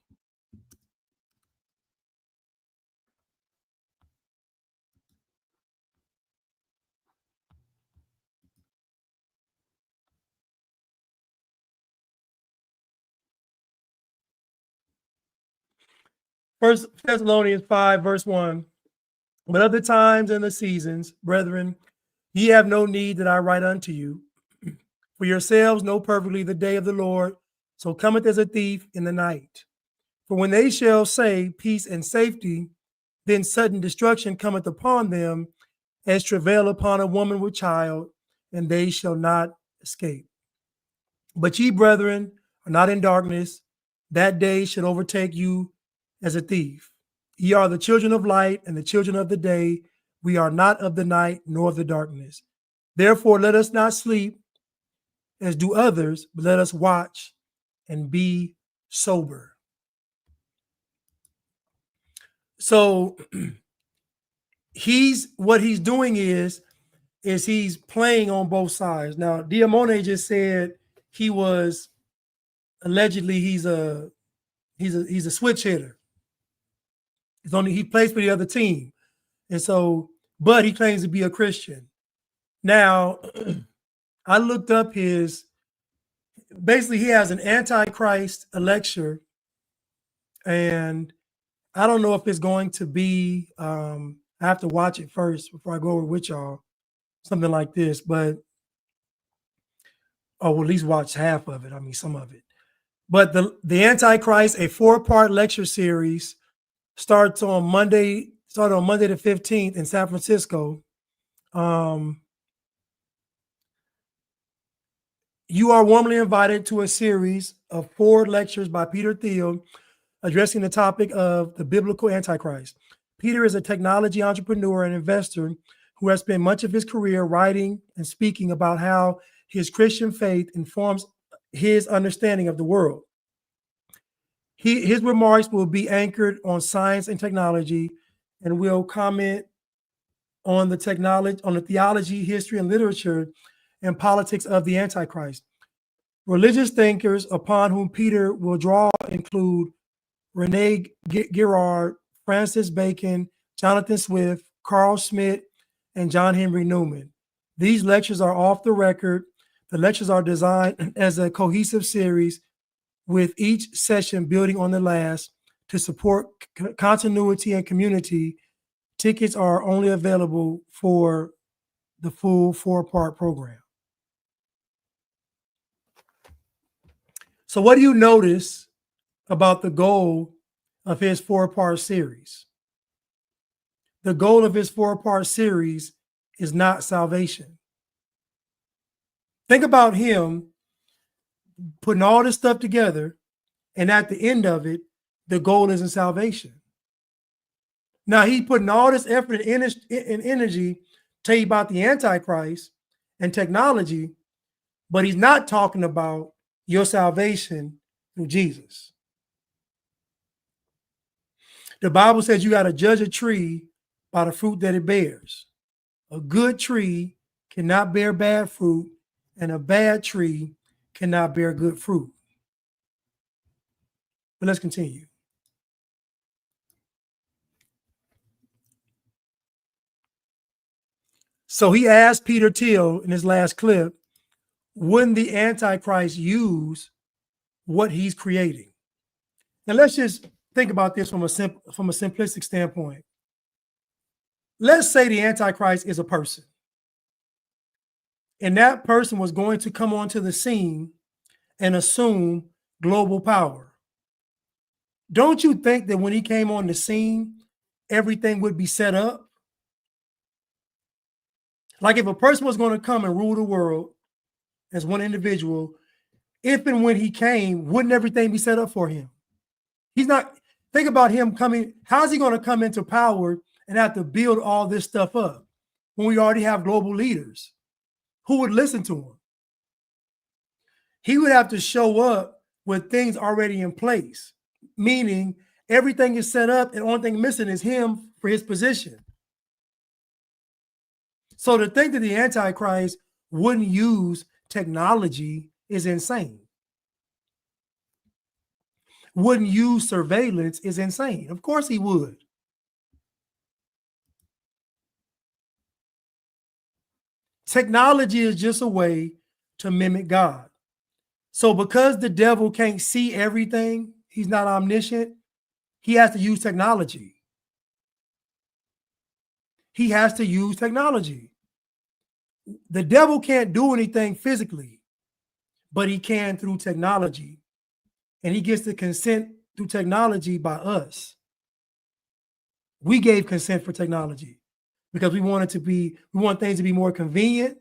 First Thessalonians 5, verse 1. But other times and the seasons, brethren, ye have no need that I write unto you. For yourselves know perfectly the day of the Lord, so cometh as a thief in the night. For when they shall say peace and safety, then sudden destruction cometh upon them as travail upon a woman with child, and they shall not escape. But ye, brethren, are not in darkness, that day should overtake you as a thief. Ye are the children of light and the children of the day. We are not of the night nor of the darkness. Therefore, let us not sleep as do others, but let us watch and be sober. So what he's doing is he's playing on both sides. Now, Diamone just said he was allegedly he's a switch hitter. He plays for the other team, and so but he claims to be a Christian. Now, I looked up basically he has an antichrist lecture, and I don't know if it's going to be I have to watch it first before I go over with y'all, something like this, but or at least watch half of it. I mean, some of it. But the Antichrist, a 4-part lecture series, starts on Monday the 15th in San Francisco. You are warmly invited to a series of 4 lectures by Peter Thiel addressing the topic of the biblical Antichrist. Peter is a technology entrepreneur and investor who has spent much of his career writing and speaking about how his Christian faith informs his understanding of the world. His remarks will be anchored on science and technology, and will comment on the theology, history, and literature and politics of the Antichrist. Religious thinkers upon whom Peter will draw include Rene Girard, Francis Bacon, Jonathan Swift, Carl Schmitt, and John Henry Newman. These lectures are off the record. The lectures are designed as a cohesive series, with each session building on the last to support continuity and community. Tickets are only available for the full 4-part program. So what do you notice about the goal of his 4-part series? The goal of his 4-part series is not salvation. Think about him putting all this stuff together, and at the end of it, the goal isn't salvation. Now, he's putting all this effort and energy to tell you about the Antichrist and technology, but he's not talking about your salvation through Jesus. The Bible says you got to judge a tree by the fruit that it bears. A good tree cannot bear bad fruit, and a bad tree cannot bear good fruit. But let's continue. So he asked Peter Thiel in his last clip, wouldn't the Antichrist use what he's creating? Now let's just think about this from a simplistic standpoint. Let's say the Antichrist is a person, and that person was going to come onto the scene and assume global power. Don't you think that when he came on the scene, everything would be set up? Like if a person was going to come and rule the world as one individual, if and when he came, wouldn't everything be set up for him? He's not, think about him coming, how's he going to come into power and have to build all this stuff up when we already have global leaders? Who would listen to him? He would have to show up with things already in place, meaning everything is set up and the only thing missing is him for his position. So to think that the Antichrist wouldn't use technology is insane. Wouldn't use surveillance is insane. Of course he would. Technology is just a way to mimic God. So because the devil can't see everything, he's not omniscient, he has to use technology. He has to use technology. The devil can't do anything physically, but he can through technology. And he gets the consent through technology by us. We gave consent for technology because we want things to be more convenient.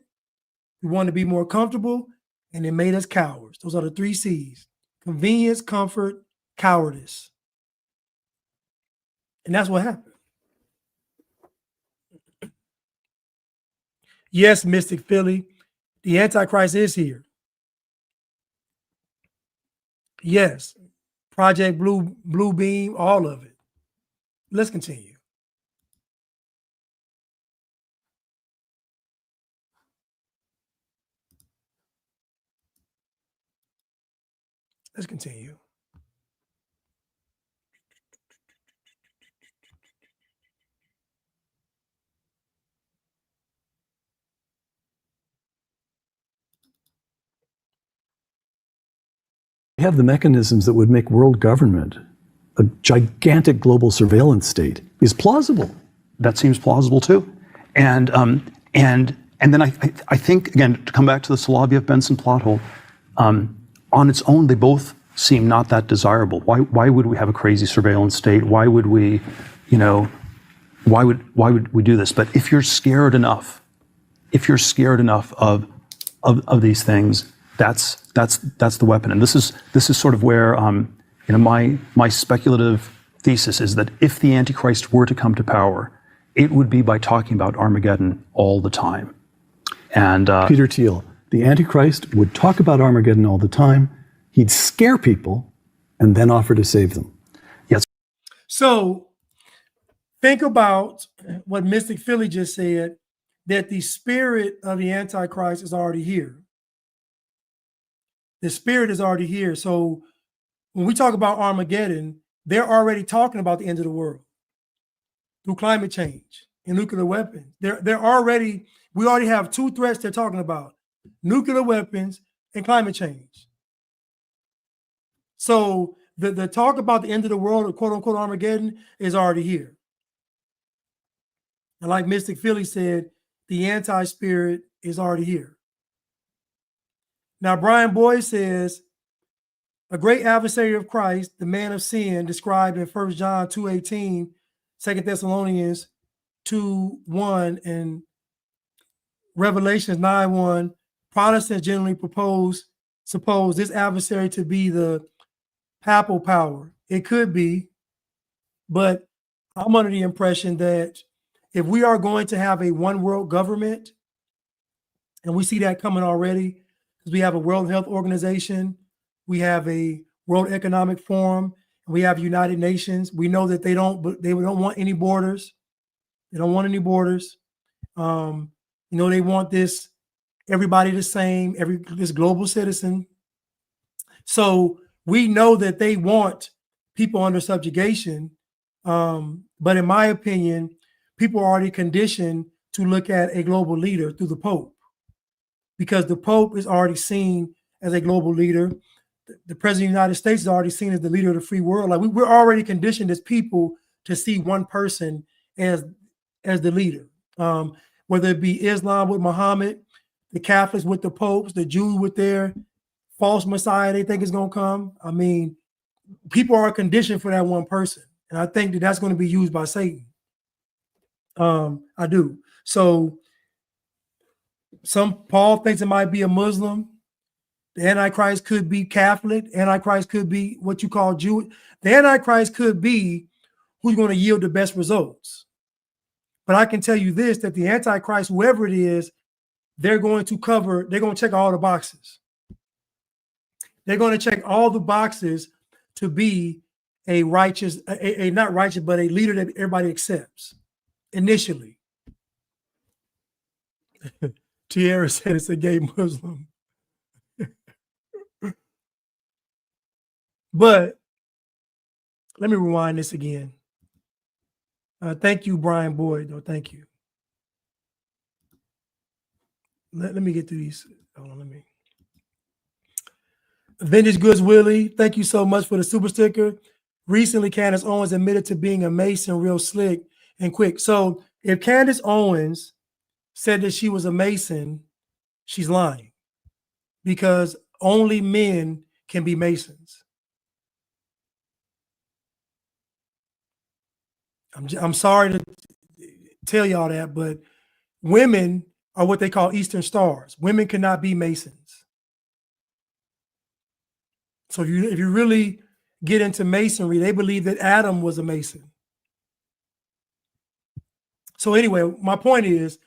We want to be more comfortable, and it made us cowards. Those are the 3 C's: convenience, comfort, cowardice. And that's what happened. Yes, Mystic Philly, the Antichrist is here. Yes, Project Blue Beam, all of it. Let's continue. Let's continue. Have the mechanisms that would make world government a gigantic global surveillance state is plausible. That seems plausible too. And then I think, again, to come back to the Soloviev-Benson plot hole, on its own, they both seem not that desirable. Why would we have a crazy surveillance state? Why would we, why would we do this? But if you're scared enough of these things, that's the weapon. And this is sort of where my speculative thesis is that if the Antichrist were to come to power, it would be by talking about Armageddon all the time. And Peter Thiel, the Antichrist would talk about Armageddon all the time. He'd scare people and then offer to save them. Yes. So think about what Mystic Philly just said, that the spirit of the Antichrist is already here. The spirit is already here. So when we talk about Armageddon, they're already talking about the end of the world through climate change and nuclear weapons. We already have 2 threats they're talking about: nuclear weapons and climate change. So the talk about the end of the world, or quote unquote Armageddon, is already here. And like Mystic Philly said, the anti-spirit is already here. Now, Brian Boyd says, a great adversary of Christ, the man of sin, described in 1 John 2:18, 2 Thessalonians 2:1, and Revelations 9:1, Protestants generally suppose this adversary to be the papal power. It could be, but I'm under the impression that if we are going to have a one world government, and we see that coming already, because we have a World Health Organization, we have a World Economic Forum, and we have United Nations. We know that they don't want any borders. They don't want any borders. They want this everybody the same, this global citizen. So we know that they want people under subjugation. But in my opinion, people are already conditioned to look at a global leader through the Pope, because the Pope is already seen as a global leader. The President of the United States is already seen as the leader of the free world. Like we're already conditioned as people to see one person as the leader. Whether it be Islam with Muhammad, the Catholics with the popes, the Jews with their false Messiah they think is going to come. I mean, people are conditioned for that one person. And I think that that's going to be used by Satan. I do. So Paul thinks it might be a Muslim. The Antichrist could be Catholic. Antichrist could be what you call Jewish. The Antichrist could be who's going to yield the best results. But I can tell you this, that the Antichrist, whoever it is, they're going to check all the boxes. They're going to check all the boxes to be a righteous, not righteous, but a leader that everybody accepts initially. Tierra said it's a gay Muslim. But let me rewind this again. Thank you, Brian Boyd. No, thank you. Let me get through these. Hold on, let me. Vintage Goods Willie, thank you so much for the super sticker. Recently, Candace Owens admitted to being a Mason real slick and quick. So if Candace Owens said that she was a Mason, she's lying, because only men can be Masons. I'm sorry to tell y'all that, but women are what they call Eastern Stars. Women cannot be Masons. So if you really get into Masonry, they believe that Adam was a Mason. So anyway, my point is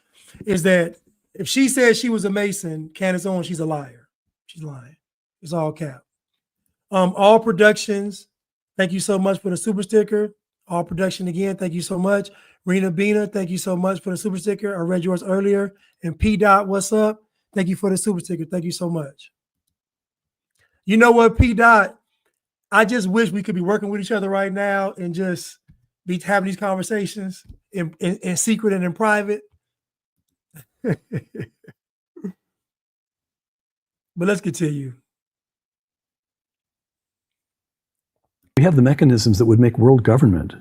that if she says she was a Mason, Candace Owens, she's a liar. She's lying. It's all cap. All Productions, thank you so much for the super sticker. All Production again, thank you so much. Rena Bina, thank you so much for the super sticker. I read yours earlier. And P. Dot, what's up? Thank you for the super sticker. Thank you so much. You know what, P. Dot? I just wish we could be working with each other right now and just be having these conversations in secret and in private. But let's continue. We have the mechanisms that would make world government,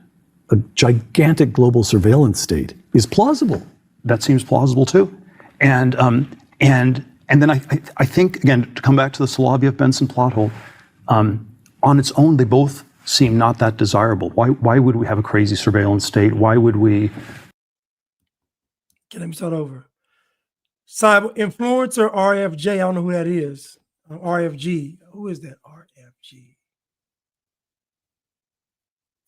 a gigantic global surveillance state, is plausible. That seems plausible too. And then I think, again, to come back to the Soloviev-Benson plot hole, on its own, they both seem not that desirable. Why would we have a crazy surveillance state? Why would we? Okay, let me start over. Cyber influencer RFJ, I don't know who that is. RFG, who is that RFG?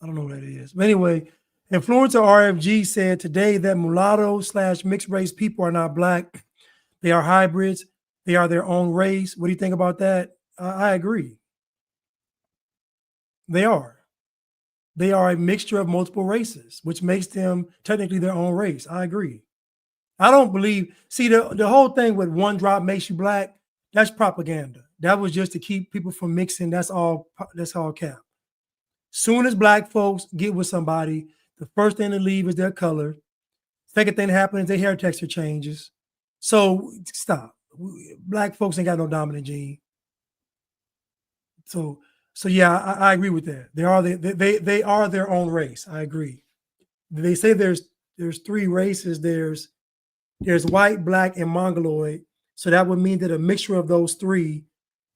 I don't know who that is. But anyway, influencer RFG said today that mulatto/mixed race people are not black. They are hybrids. They are their own race. What do you think about that? I agree. They are. They are a mixture of multiple races, which makes them technically their own race. I agree. I don't believe, see, the whole thing with one drop makes you black, that's propaganda. That was just to keep people from mixing. That's all cap. Soon as black folks get with somebody, the first thing to leave is their color. Second thing that happens, their hair texture changes. So stop. Black folks ain't got no dominant gene. So yeah, I agree with that. They are their own race. I agree. They say there's three races. There's white, black, and mongoloid. So that would mean that a mixture of those three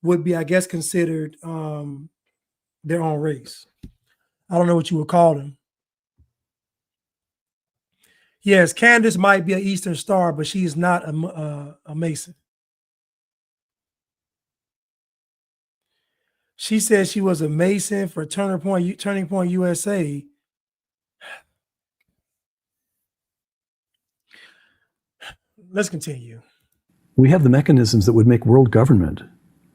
would be, I guess, considered their own race. I don't know what you would call them. Yes, Candace might be an Eastern Star, but she is not a Mason. She said she was a Mason for Turning Point USA. Let's continue. We have the mechanisms that would make world government,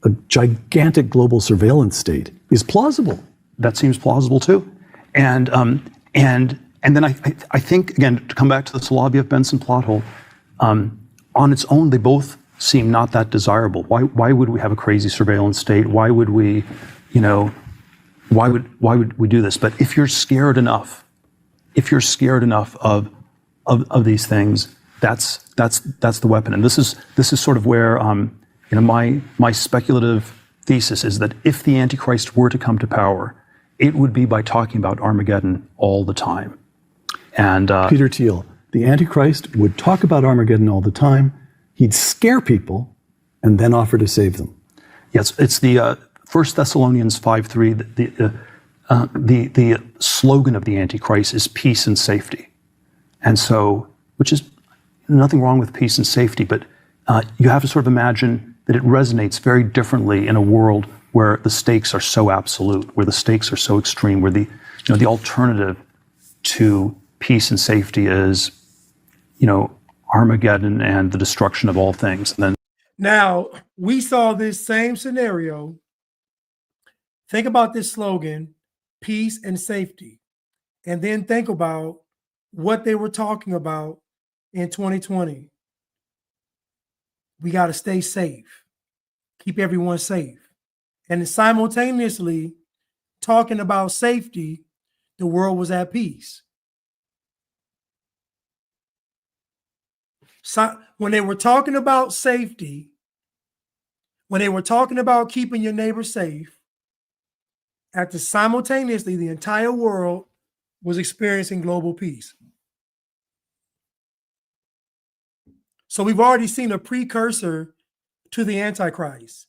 a gigantic global surveillance state, is plausible. That seems plausible too. And then I think, again, to come back to the Soloviev-Benson plot hole, on its own, they both seem not that desirable. Why would we have a crazy surveillance state? Why would we, why would we do this? But if you're scared enough of these things, that's the weapon. And this is sort of where my speculative thesis is that if the Antichrist were to come to power, it would be by talking about Armageddon all the time. And Peter Thiel, the Antichrist would talk about Armageddon all the time. He'd scare people and then offer to save them. Yes, it's the 1 Thessalonians 5:3. The slogan of the Antichrist is peace and safety. And so, which is nothing wrong with peace and safety, but you have to sort of imagine that it resonates very differently in a world where the stakes are so absolute, where the stakes are so extreme, where the alternative to peace and safety is, Armageddon and the destruction of all things. And then now we saw this same scenario. Think about this slogan, peace and safety, and then think about what they were talking about in 2020. We got to stay safe, keep everyone safe. And simultaneously talking about safety, the world was at peace. So when they were talking about safety, when they were talking about keeping your neighbor safe, simultaneously the entire world was experiencing global peace. So we've already seen a precursor to the Antichrist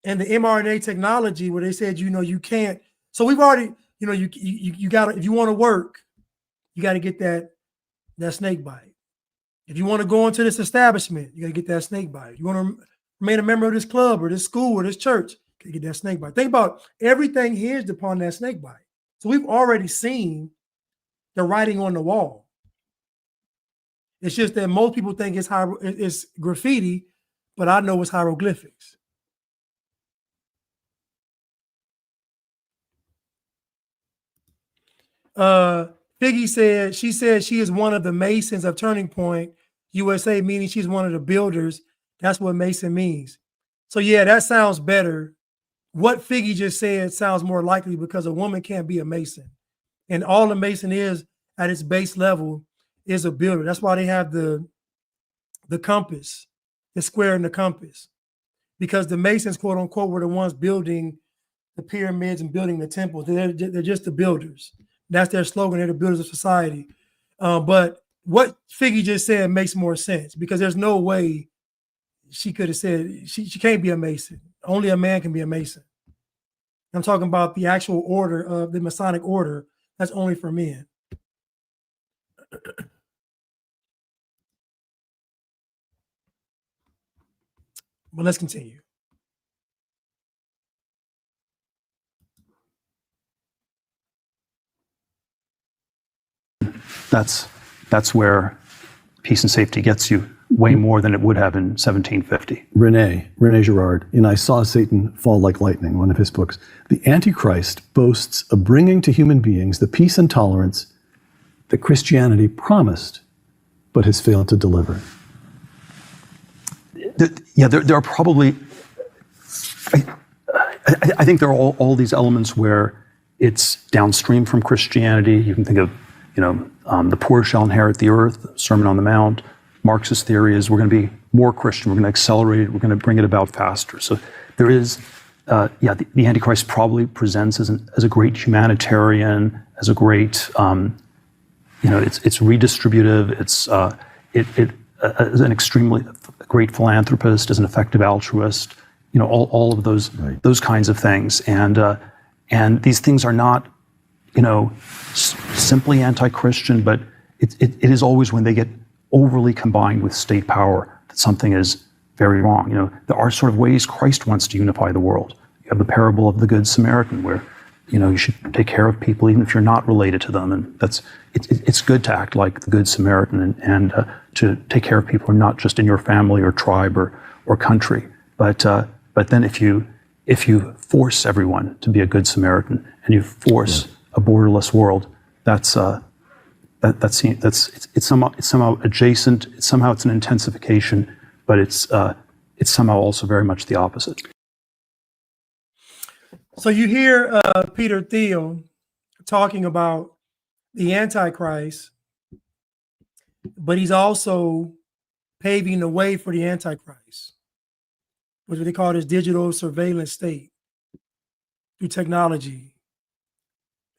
and the mRNA technology where they said, you can't. So we've already, you got to, if you want to work, you got to get that snake bite. If you want to go into this establishment, you got to get that snake bite. If you want to remain a member of this club or this school or this church, you got to get that snake bite. Think about everything hinged upon that snake bite. So we've already seen the writing on the wall. It's just that most people think it's graffiti, but I know it's hieroglyphics. Figgy said she is one of the Masons of Turning Point USA, meaning she's one of the builders. That's what Mason means. So yeah, that sounds better. What Figgy just said sounds more likely because a woman can't be a Mason. And all a Mason is at its base level is a builder. That's why they have the compass, the square and the compass. Because the Masons, quote unquote, were the ones building the pyramids and building the temples. They're just the builders. That's their slogan. They're the builders of society. But what Figgy just said makes more sense because there's no way she could have said she can't be a Mason. Only a man can be a Mason. I'm talking about the actual order of the Masonic order. That's only for men. But let's continue. That's where peace and safety gets you way more than it would have in 1750. Rene Girard, in I Saw Satan Fall Like Lightning, one of his books, the Antichrist boasts of bringing to human beings the peace and tolerance that Christianity promised, but has failed to deliver. There are probably, I think there are all these elements where it's downstream from Christianity. You can think of, the poor shall inherit the earth, Sermon on the Mount. Marxist theory is we're going to be more Christian. We're going to accelerate it. We're going to bring it about faster. So there is, the Antichrist probably presents as a great humanitarian, as a great, it's redistributive. It's as an extremely great philanthropist, as an effective altruist. All of those kinds of things. And these things are not, simply anti-Christian, but it is always when they get overly combined with state power that something is very wrong. There are sort of ways Christ wants to unify the world. You have the parable of the Good Samaritan, where you should take care of people even if you're not related to them, and it's good to act like the Good Samaritan and to take care of people who are not just in your family or tribe or country. But then if you force everyone to be a Good Samaritan and you force a borderless world, it's somehow adjacent. It's an intensification, but it's somehow also very much the opposite. So you hear Peter Thiel talking about the Antichrist, but he's also paving the way for the Antichrist, which they call this digital surveillance state through technology.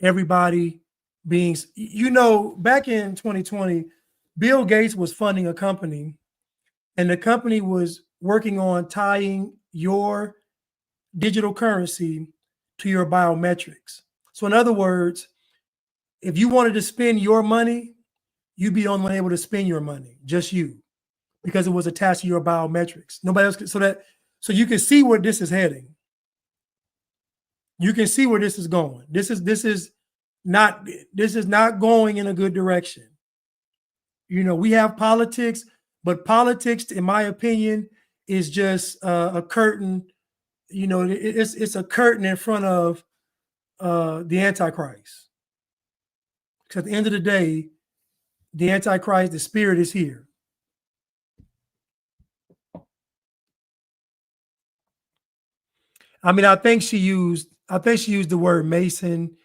Everybody being, back in 2020, Bill Gates was funding a company, and the company was working on tying your digital currency to your biometrics. So in other words, if you wanted to spend your money, you'd be the only one able to spend your money, just you, because it was attached to your biometrics. Nobody else could, so you can see where this is heading. You can see where this is going. This is not going in a good direction. We have politics, but politics, in my opinion, is just a curtain. It's a curtain in front of the Antichrist. Because at the end of the day, the Antichrist, the spirit is here. I mean, I think she used the word Mason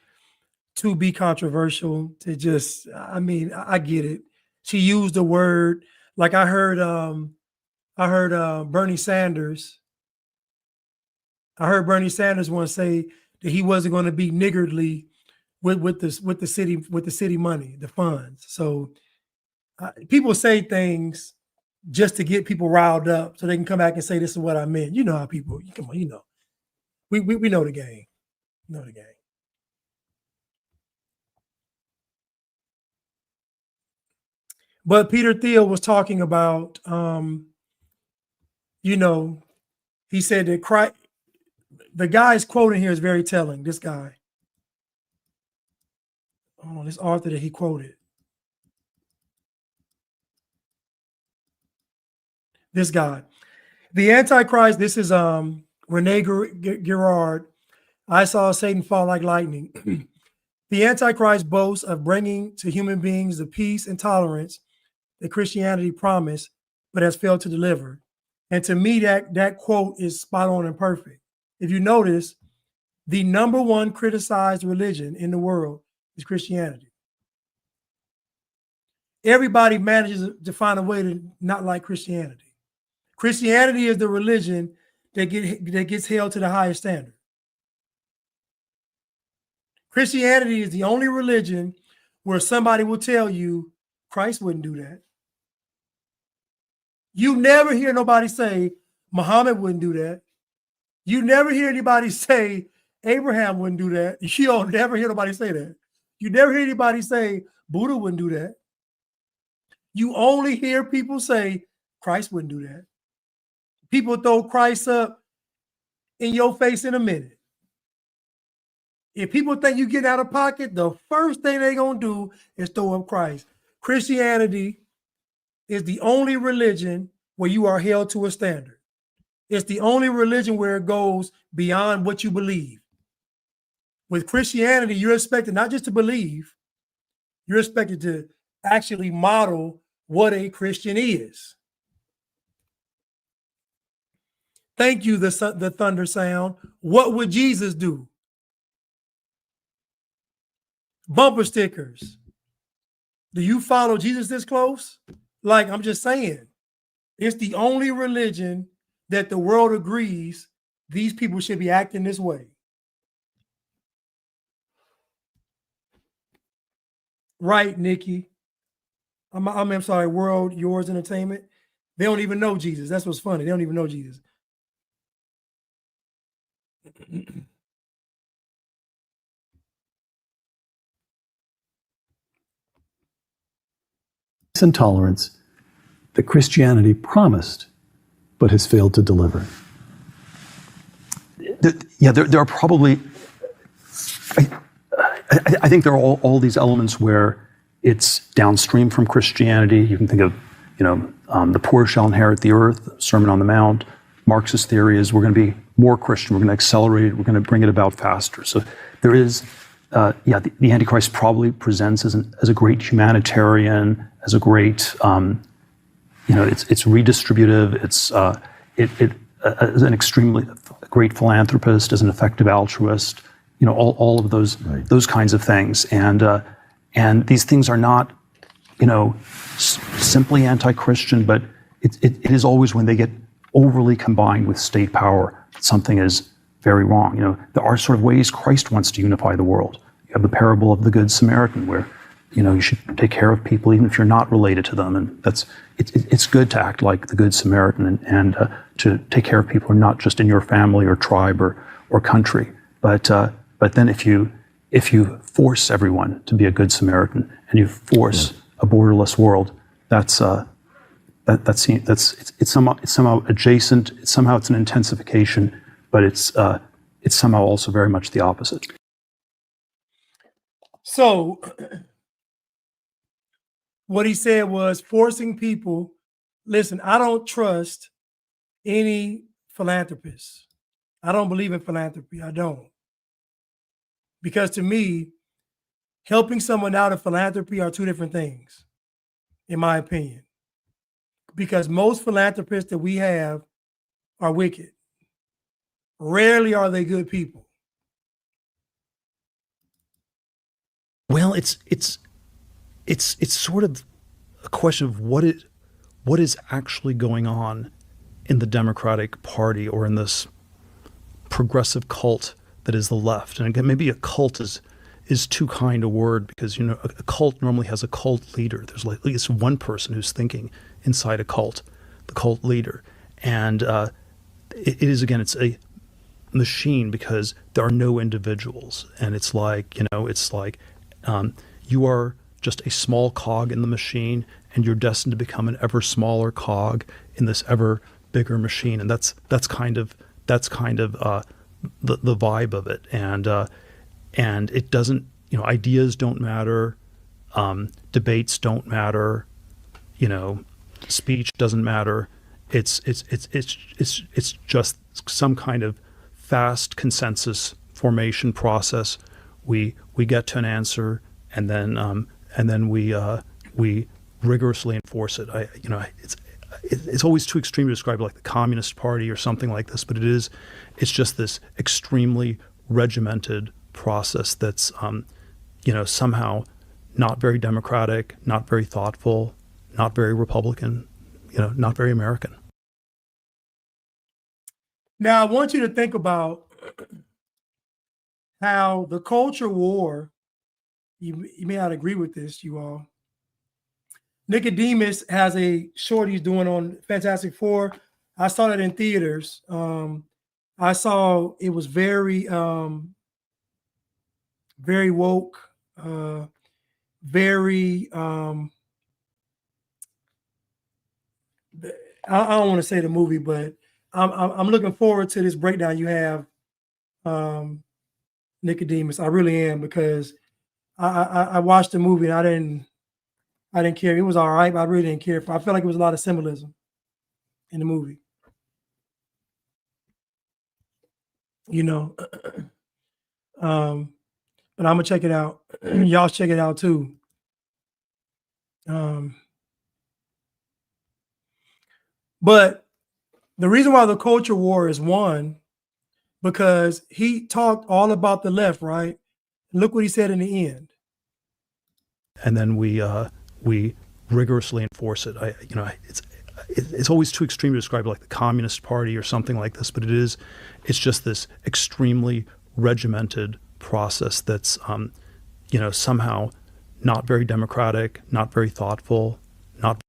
to be controversial, to just, I get it. She used the word, like I heard Bernie Sanders. I heard Bernie Sanders once say that he wasn't going to be niggardly with the city money, the funds. So people say things just to get people riled up so they can come back and say, this is what I meant. You know how people, come on, we know the game. We know the game. But Peter Thiel was talking about, you know, he said that Christ, the guy's quoting here is very telling. This guy, this author that he quoted. This guy, the Antichrist. This is Rene Girard. I saw Satan fall like lightning. The Antichrist boasts of bringing to human beings the peace and tolerance that Christianity promised, but has failed to deliver. And to me, that quote is spot on and perfect. If you notice, the number one criticized religion in the world is Christianity. Everybody manages to find a way to not like Christianity. Christianity is the religion that gets held to the highest standard. Christianity is the only religion where somebody will tell you Christ wouldn't do that. You never hear nobody say Muhammad wouldn't do that. You never hear anybody say Abraham wouldn't do that. You don't never hear nobody say that. You never hear anybody say Buddha wouldn't do that. You only hear people say Christ wouldn't do that. People throw Christ up in your face in a minute. If people think you get out of pocket, the first thing they're going to do is throw up Christ. Christianity is the only religion where you are held to a standard. It's the only religion where it goes beyond what you believe. With Christianity, you're expected not just to believe, you're expected to actually model what a Christian is. Thank you, the thunder sound. What would Jesus do? Bumper stickers. Do you follow Jesus this close? Like, I'm just saying, it's the only religion that the world agrees these people should be acting this way. Right, Nikki. I'm sorry, World Yours Entertainment. They don't even know Jesus. That's what's funny. They don't even know Jesus. Intolerance that Christianity promised but has failed to deliver. There are probably, I think there are all these elements where it's downstream from Christianity. You can think of, the poor shall inherit the earth, Sermon on the Mount. Marxist theory is we're going to be more Christian, we're going to accelerate it, we're going to bring it about faster. So there is, the Antichrist probably presents as a great humanitarian, as a great, it's redistributive. It's as an extremely great philanthropist, as an effective altruist. All of those kinds of things. And these things are not, simply anti-Christian, but it is always when they get overly combined with state power, something is very wrong. There are sort of ways Christ wants to unify the world. You have the parable of the Good Samaritan, where you should take care of people even if you're not related to them, and it's good to act like the Good Samaritan and to take care of people who are not just in your family or tribe or country. But then if you force everyone to be a Good Samaritan and you force a borderless world, it's somehow adjacent. It's an intensification, but it's somehow also very much the opposite. So what he said was forcing people. Listen, I don't trust any philanthropists. I don't believe in philanthropy. I don't. Because to me, helping someone out of philanthropy are two different things, in my opinion. Because most philanthropists that we have are wicked. Rarely are they good people. Well, it's sort of a question of what is actually going on in the Democratic Party or in this progressive cult that is the left. And again, maybe a cult is too kind a word, because a cult normally has a cult leader. There's like at least one person who's thinking inside a cult, the cult leader. And it is, again, it's a machine because there are no individuals. And it's like, you are just a small cog in the machine, and you're destined to become an ever smaller cog in this ever bigger machine. And that's kind of the vibe of it. And it doesn't, ideas don't matter, debates don't matter, speech doesn't matter. It's just some kind of fast consensus formation process. We get to an answer, and then we rigorously enforce it. It's always too extreme to describe it like the Communist Party or something like this, but it's just this extremely regimented process that's somehow not very democratic, not very thoughtful, not very Republican, not very American. Now, I want you to think about how the culture war, you may not agree with this, you all. Nicodemus has a short he's doing on Fantastic Four. I saw that in theaters. I saw it was very, very woke, very, I don't want to say the movie, but I'm looking forward to this breakdown you have, Nicodemus. I really am, because I watched the movie and I didn't care. It was all right, but I really didn't care. I felt like it was a lot of symbolism in the movie. But I'm gonna check it out. Y'all check it out too. But the reason why the culture war is won, because he talked all about the left, right? Look what he said in the end. And then we rigorously enforce it. It's always too extreme to describe it like the Communist Party or something like this, but it's just this extremely regimented process that's somehow not very democratic, not very thoughtful, not.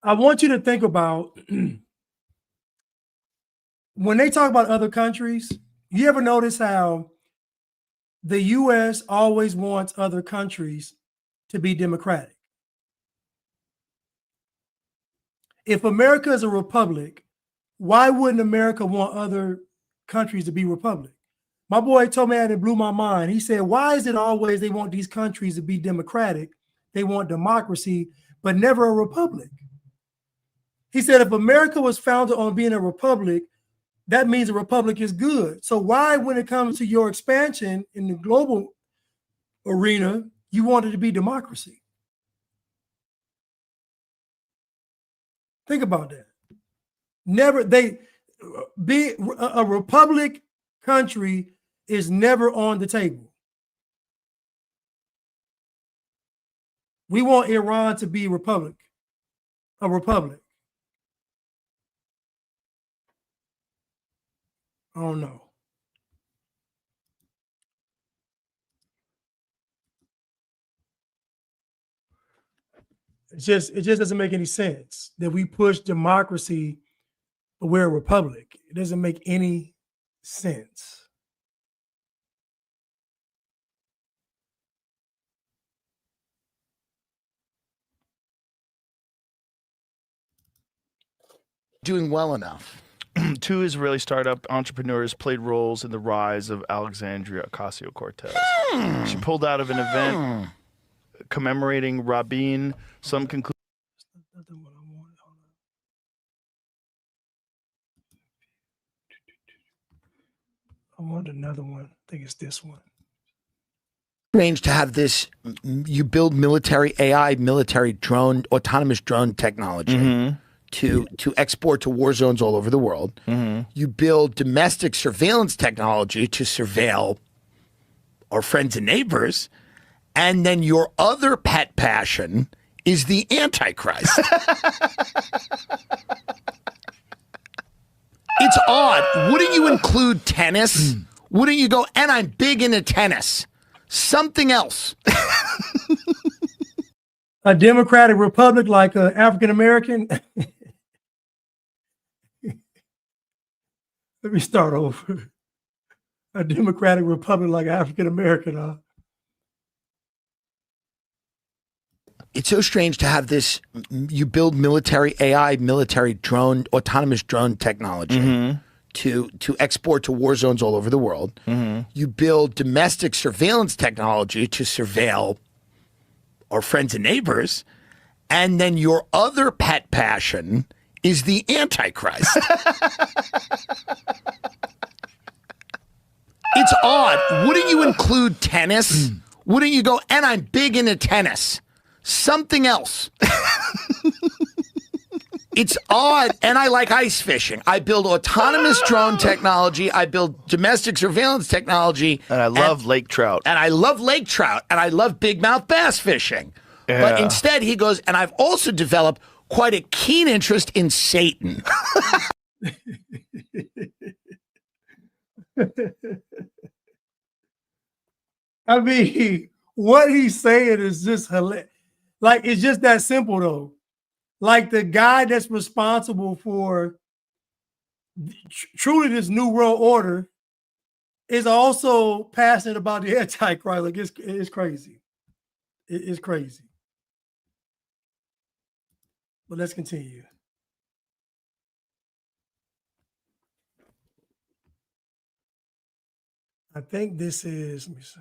I want you to think about when they talk about other countries, you ever notice how the US always wants other countries to be democratic? If America is a republic, why wouldn't America want other countries to be republic? My boy told me that, it blew my mind. He said, why is it always they want these countries to be democratic? They want democracy, but never a republic. He said, if America was founded on being a republic, that means a republic is good. So why, when it comes to your expansion in the global arena, you want it to be democracy? Think about that. Never, a republic country is never on the table. We want Iran to be a republic. I don't know. It just doesn't make any sense that we push democracy, but we're a republic. It doesn't make any sense. Doing well enough. 2 Israeli startup entrepreneurs played roles in the rise of Alexandria Ocasio-Cortez. She pulled out of an event commemorating Rabin. Some conclude. I want another one. I think it's this one. Strange to have this. You build military AI, military drone, autonomous drone technology to export to war zones all over the world. You build domestic surveillance technology to surveil our friends and neighbors. And then your other pet passion is the Antichrist. It's odd. Wouldn't you include tennis? Wouldn't you go, and I'm big into tennis? Something else. A democratic republic like an African American. Let me start over. A democratic republic like African American. it's so strange to have this. You build military AI, military drone, autonomous drone technology to export to war zones all over the world. You build domestic surveillance technology to surveil our friends and neighbors. And then your other pet passion is the Antichrist. It's odd. Wouldn't you include tennis? Wouldn't you go, and I'm big into tennis? Something else. It's odd. And I like ice fishing. I build autonomous drone technology. I build domestic surveillance technology. And I love lake trout. And I love lake trout. And I love big mouth bass fishing. Yeah. But instead he goes, and I've also developed quite a keen interest in Satan. I mean, what he's saying is just hilarious. Like, it's just that simple, though. Like, the guy that's responsible for truly this new world order is also passionate about the Antichrist. Like, it's crazy. It's crazy. But let's continue. I think this is, let me see.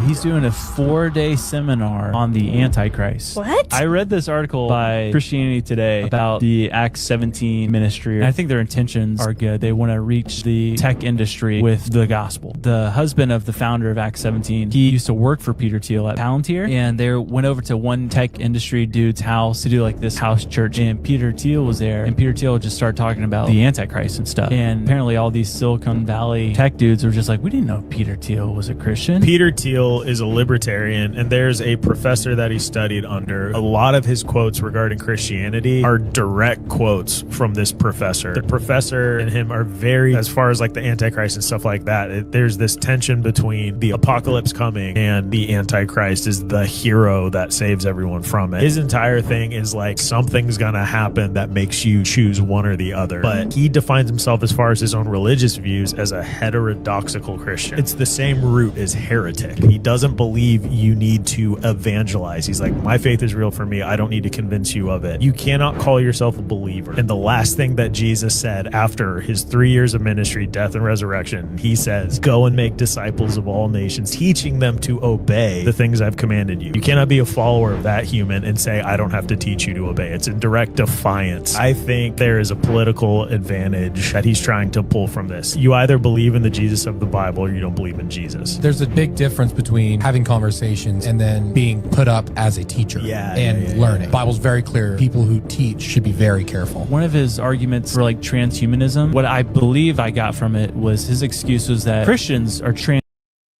He's doing a 4-day seminar on the Antichrist. What? I read this article by Christianity Today about the Acts 17 ministry. And I think their intentions are good. They want to reach the tech industry with the gospel. The husband of the founder of Acts 17, he used to work for Peter Thiel at Palantir, and they went over to one tech industry dude's house to do like this house church. And Peter Thiel was there, and Peter Thiel just started talking about the Antichrist and stuff. And apparently all these Silicon Valley tech dudes were just like, we didn't know Peter Thiel was a Christian. Peter Thiel is a libertarian, and there's a professor that he studied under. A lot of his quotes regarding Christianity are direct quotes from this professor. The professor and him are very, as far as like the Antichrist and stuff like that, there's this tension between the apocalypse coming and the Antichrist is the hero that saves everyone from it. His entire thing is like, something's gonna happen that makes you choose one or the other. But he defines himself, as far as his own religious views, as a heterodoxical Christian. It's the same root as heretic. He doesn't believe you need to evangelize. He's like, my faith is real for me. I don't need to convince you of it. You cannot call yourself a believer. And the last thing that Jesus said after his 3 years of ministry, death, and resurrection, he says, go and make disciples of all nations, teaching them to obey the things I've commanded you. You cannot be a follower of that human and say, I don't have to teach you to obey. It's in direct defiance. I think there is a political advantage that he's trying to pull from this. You either believe in the Jesus of the Bible or you don't believe in Jesus. There's a big difference between having conversations and then being put up as a teacher and learning. The Bible's very clear. People who teach should be very careful. One of his arguments for like transhumanism, what I believe I got from it was his excuse was that Christians are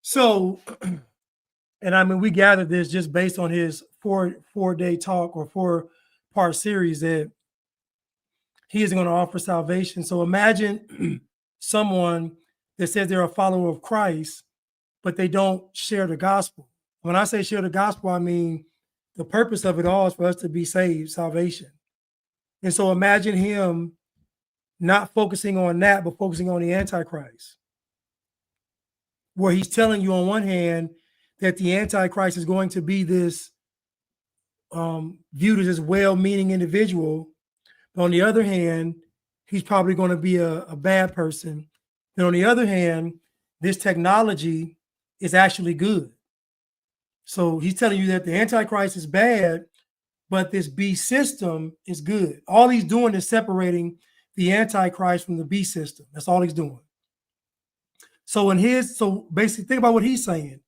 So, and I mean, we gathered this just based on his four-day talk or 4-part series that he is going to offer salvation. So imagine someone that says they're a follower of Christ, but they don't share the gospel. When I say share the gospel, I mean the purpose of it all is for us to be saved, salvation. And so imagine him not focusing on that, but focusing on the Antichrist, where he's telling you on one hand that the Antichrist is going to be this viewed as this well-meaning individual, but on the other hand, he's probably going to be a bad person. And on the other hand, this technology is actually good. So he's telling you that the Antichrist is bad, but this beast system is good. All he's doing is separating the Antichrist from the beast system. That's all he's doing. So so basically think about what he's saying.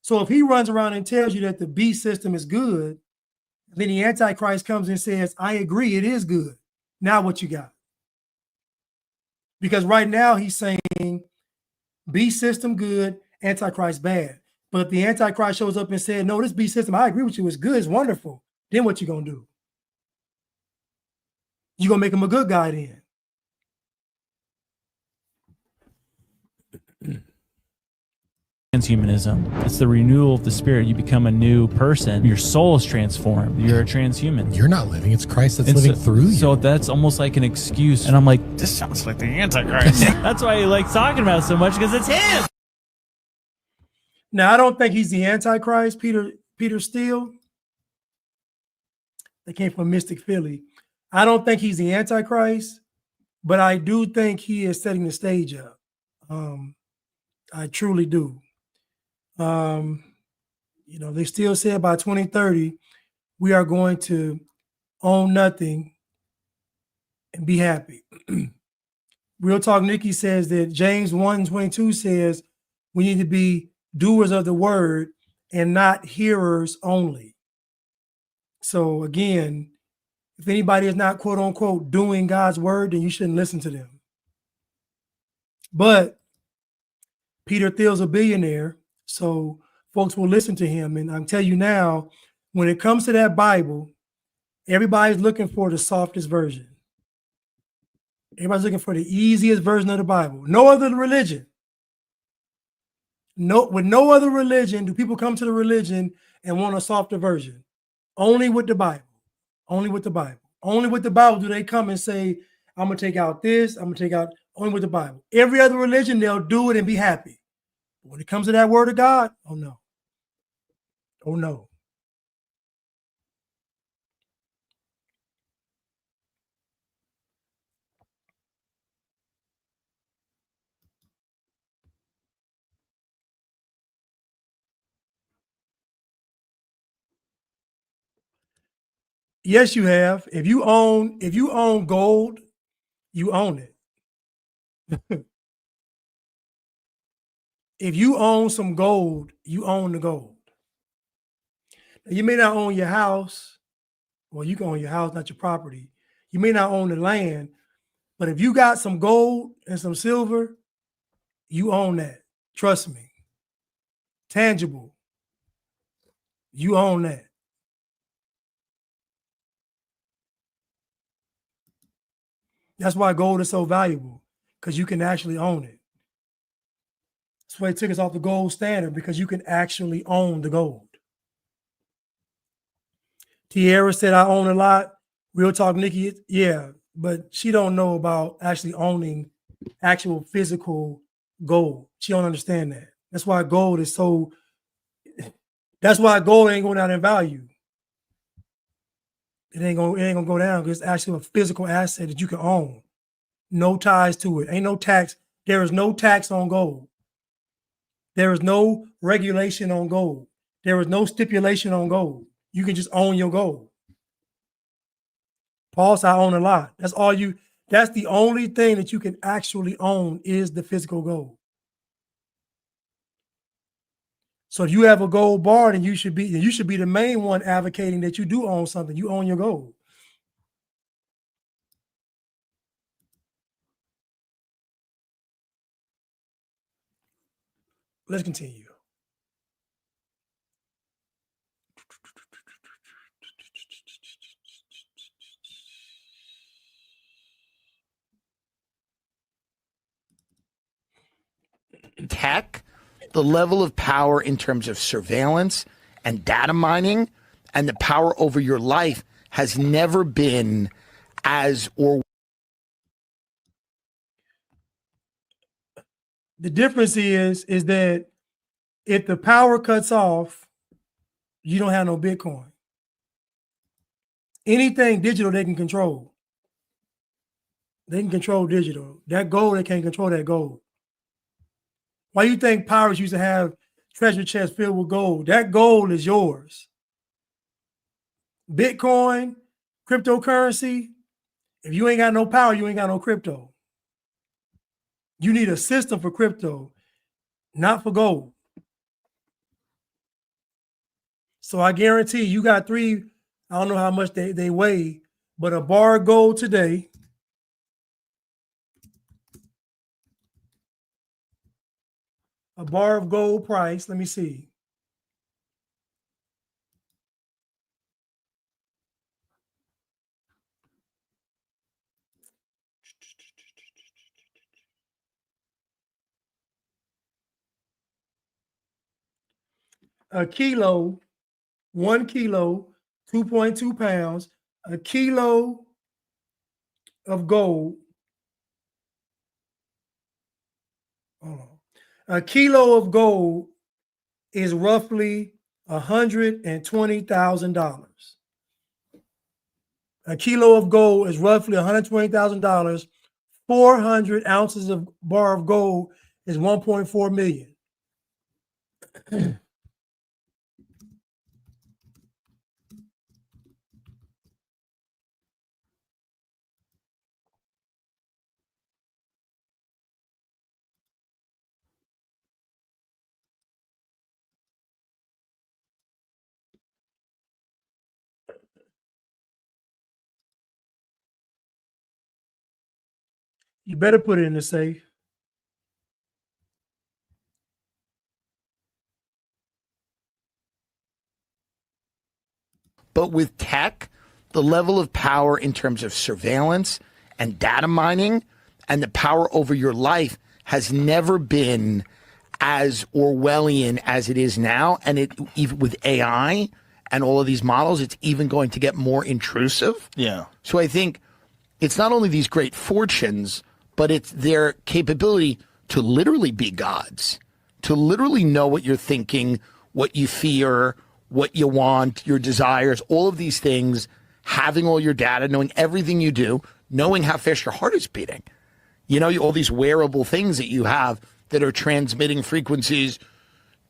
So if he runs around and tells you that the beast system is good, then the Antichrist comes and says, I agree, it is good. Now what you got? Because right now he's saying beast system good, Antichrist bad. But if the Antichrist shows up and said, no, this beast system, I agree with you, it's good, it's wonderful. Then what you gonna do? You gonna make him a good guy then. transhumanism. It's the renewal of the spirit. You become a new person. Your soul is transformed. You're a transhuman. You're not living. It's Christ that's living through you. So that's almost like an excuse. And I'm like, this sounds like the Antichrist. That's why he likes talking about it so much, because it's him. Now, I don't think he's the Antichrist, Peter Steele. They came from Mystic Philly. I don't think he's the Antichrist, but I do think he is setting the stage up. I truly do. They still said by 2030, we are going to own nothing and be happy. Real Talk Nikki says that James 1:22 says we need to be doers of the word and not hearers only. So again, if anybody is not quote unquote doing God's word, then you shouldn't listen to them. But Peter Thiel's a billionaire, so folks will listen to him. And I'm telling you now, when it comes to that Bible, everybody's looking for the softest version. Everybody's looking for the easiest version of the Bible. No other religion. With no other religion do people come to the religion and want a softer version. Only with the Bible. Only with the Bible. Only with the Bible do they come and say, I'm going to take out this, I'm going to take out, only with the Bible. Every other religion, they'll do it and be happy. But when it comes to that word of God, oh no. Oh no. Yes, you have. If you own gold, you own it. If you own some gold, you own the gold. You may not own your house. Well, you can own your house, not your property. You may not own the land, but if you got some gold and some silver, you own that. Trust me. Tangible. You own that. That's why gold is so valuable, because you can actually own it. That's why it took us off the gold standard, because you can actually own the gold. Tierra said, I own a lot. Real Talk Nikki, yeah, but she don't know about actually owning actual physical gold. She don't understand that. That's why gold is so, that's why gold ain't going down in value. It ain't gonna go down because it's actually a physical asset that you can own. No ties to it. Ain't no tax. There is no tax on gold. There is no regulation on gold. There is no stipulation on gold. You can just own your gold. Paul said, I own a lot. That's the only thing that you can actually own is the physical gold. So if you have a gold bar, then you should be the main one advocating that you do own something. You own your gold. Let's continue. Tech, the level of power in terms of surveillance and data mining and the power over your life has never been as or. The difference is that if the power cuts off, you don't have no Bitcoin. Anything digital they can control. They can control digital. That gold, they can't control that gold. Why do you think pirates used to have treasure chests filled with gold? That gold is yours. Bitcoin, cryptocurrency, if you ain't got no power, you ain't got no crypto. You need a system for crypto, not for gold. So I guarantee you got three, I don't know how much they weigh, but a bar of gold today, a bar of gold price, let me see. A kilo, 1 kilo, 2.2 pounds, a kilo of gold. Hold on. A kilo of gold is roughly $120,000. A kilo of gold is roughly $120,000. 400 ounces of bar of gold is 1.4 million. You better put it in the safe. But with tech, the level of power in terms of surveillance and data mining and the power over your life has never been as Orwellian as it is now. And it, even with AI and all of these models, it's even going to get more intrusive. Yeah. So I think it's not only these great fortunes, but it's their capability to literally be gods, to literally know what you're thinking, what you fear, what you want, your desires, all of these things, having all your data, knowing everything you do, knowing how fast your heart is beating. You know, all these wearable things that you have that are transmitting frequencies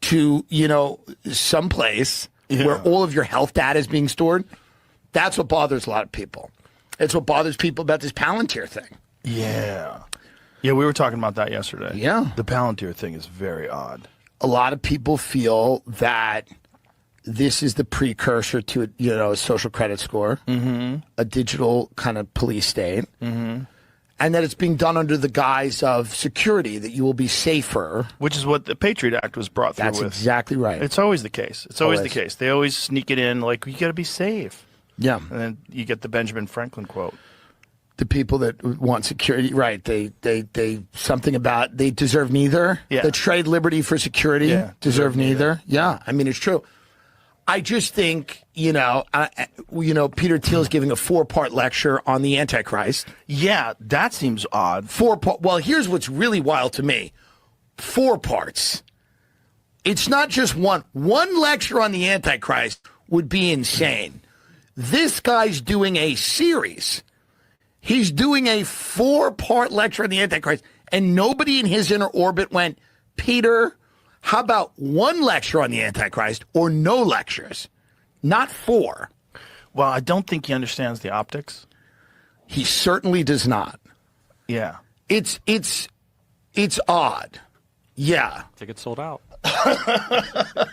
to, you know, someplace where all of your health data is being stored. That's what bothers a lot of people. It's what bothers people about this Palantir thing. Yeah. Yeah, we were talking about that yesterday. Yeah. The Palantir thing is very odd. A lot of people feel that this is the precursor to, you know, a social credit score, a digital kind of police state, and that it's being done under the guise of security, that you will be safer. Which is what the Patriot Act was brought through with. That's exactly right. It's always the case. It's always the case. They always sneak it in like, you got to be safe. Yeah. And then you get the Benjamin Franklin quote. The people that want security, right, they something about, they deserve neither. Yeah. That trade liberty for security, deserve neither. Yeah, I mean, it's true. I just think, Peter Thiel is giving a 4-part lecture on the Antichrist. Yeah, that seems odd. 4-part. Well, here's what's really wild to me. 4 parts. It's not just one. One lecture on the Antichrist would be insane. This guy's doing a series. He's doing a 4-part lecture on the Antichrist, and nobody in his inner orbit went, Peter, how about one lecture on the Antichrist or no lectures? Not 4. Well, I don't think he understands the optics. He certainly does not. Yeah. It's odd. Yeah. Tickets sold out.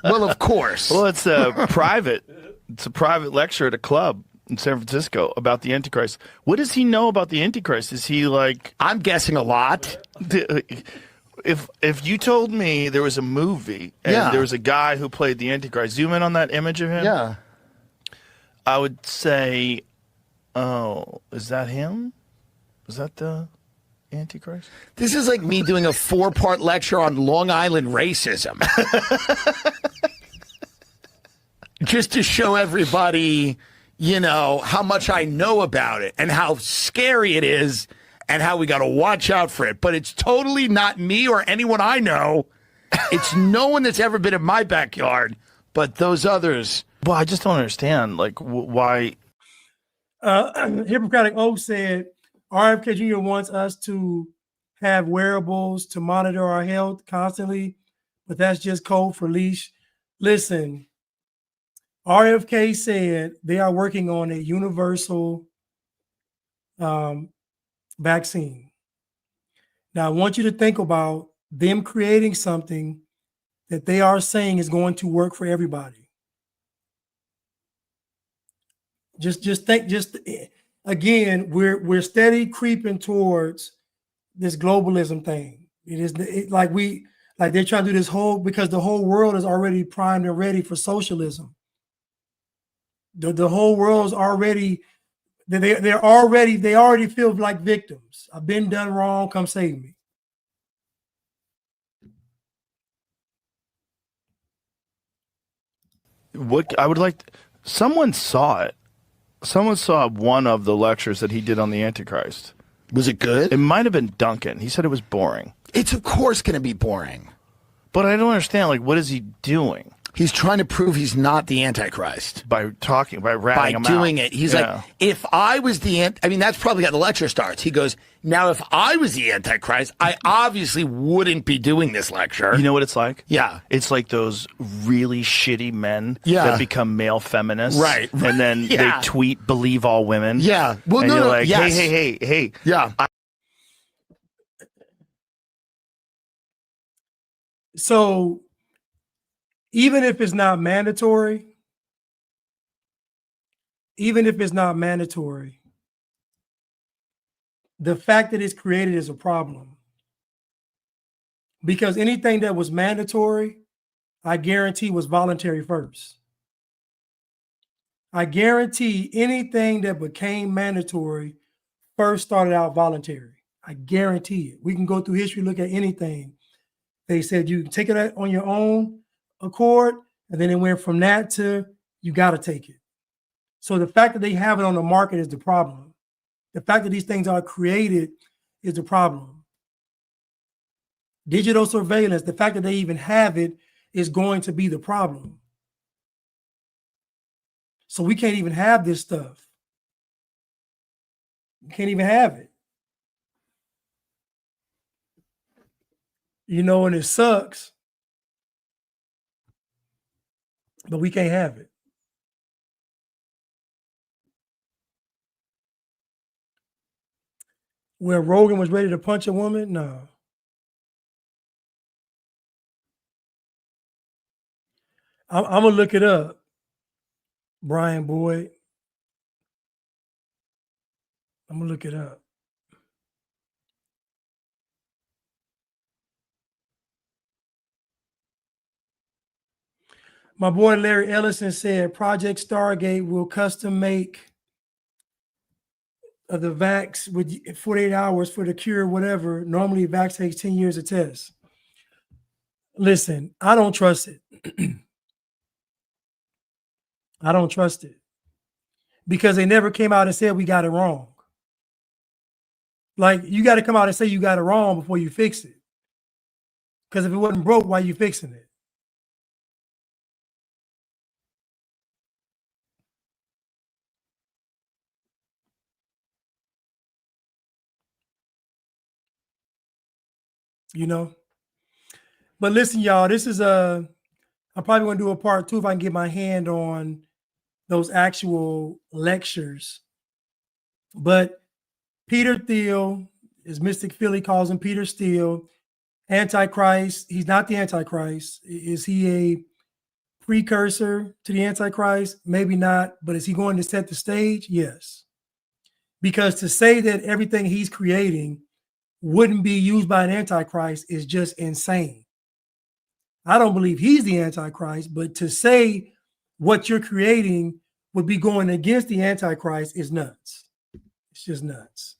Well, of course. Well, it's a private lecture at a club in San Francisco about the Antichrist. What does he know about the Antichrist? Is he like... I'm guessing a lot. If you told me there was a movie and there was a guy who played the Antichrist, zoom in on that image of him. Yeah. I would say, oh, is that him? Is that the Antichrist? This is like me doing a 4-part lecture on Long Island racism. Just to show everybody, how much I know about it and how scary it is and how we got to watch out for it. But it's totally not me or anyone I know. It's no one that's ever been in my backyard, but those others. Well, I just don't understand, like, why. Hippocratic Oath said, RFK Jr. wants us to have wearables to monitor our health constantly, but that's just code for leash. Listen, RFK said they are working on a universal vaccine. Now, I want you to think about them creating something that they are saying is going to work for everybody. Just think, again, we're steady creeping towards this globalism thing. Like they're trying to do this because the whole world is already primed and ready for socialism. The whole world is already, they already feel like victims. I've been done wrong, come save me. What I would like, someone saw it. Someone saw one of the lectures that he did on the Antichrist. Was it good? It might have been Duncan. He said it was boring. It's of course going to be boring. But I don't understand. Like, what is he doing? He's trying to prove he's not the Antichrist by ratting him doing out. it. He's like, if I was the I mean, that's probably how the lecture starts. He goes, now if I was the Antichrist, I obviously wouldn't be doing this lecture. You know what it's like? Yeah. It's like those really shitty men Yeah. that become male feminists. Right. And then Yeah. they tweet, believe all women. Yeah. Well, and no, you're no, like, yes. hey. Yeah. So even if it's not mandatory, the fact that it's created is a problem. Because anything that was mandatory, I guarantee was voluntary first. I guarantee anything that became mandatory first started out voluntary. I guarantee it. We can go through history, look at anything. They said you can take it on your own accord, and then it went from that to you got to take it. So the fact that they have it on the market is the problem. The fact that these things are created is the problem. Digital surveillance, the fact that they even have it is going to be the problem. So we can't even have this stuff. We can't even have it. You know, and it sucks, but we can't have it. Where Rogan was ready to punch a woman? No. I'm going to look it up, Brian Boyd. I'm going to look it up. My boy Larry Ellison said Project Stargate will custom make the vax with 48 hours for the cure, whatever. Normally, vax takes 10 years to test. Listen, I don't trust it. I don't trust it because they never came out and said we got it wrong. Like, you got to come out and say you got it wrong before you fix it. Because if it wasn't broke, why are you fixing it? You know? But listen, y'all, this is I'm probably going to do a part 2 if I can get my hand on those actual lectures. But Peter Thiel, as Mystic Philly calls him, Peter Steele, Antichrist. He's not the Antichrist. Is he a precursor to the Antichrist? Maybe not. But is he going to set the stage? Yes. Because to say that everything he's creating wouldn't be used by an Antichrist is just insane. I don't believe he's the Antichrist, but to say what you're creating would be going against the Antichrist is nuts. It's just nuts.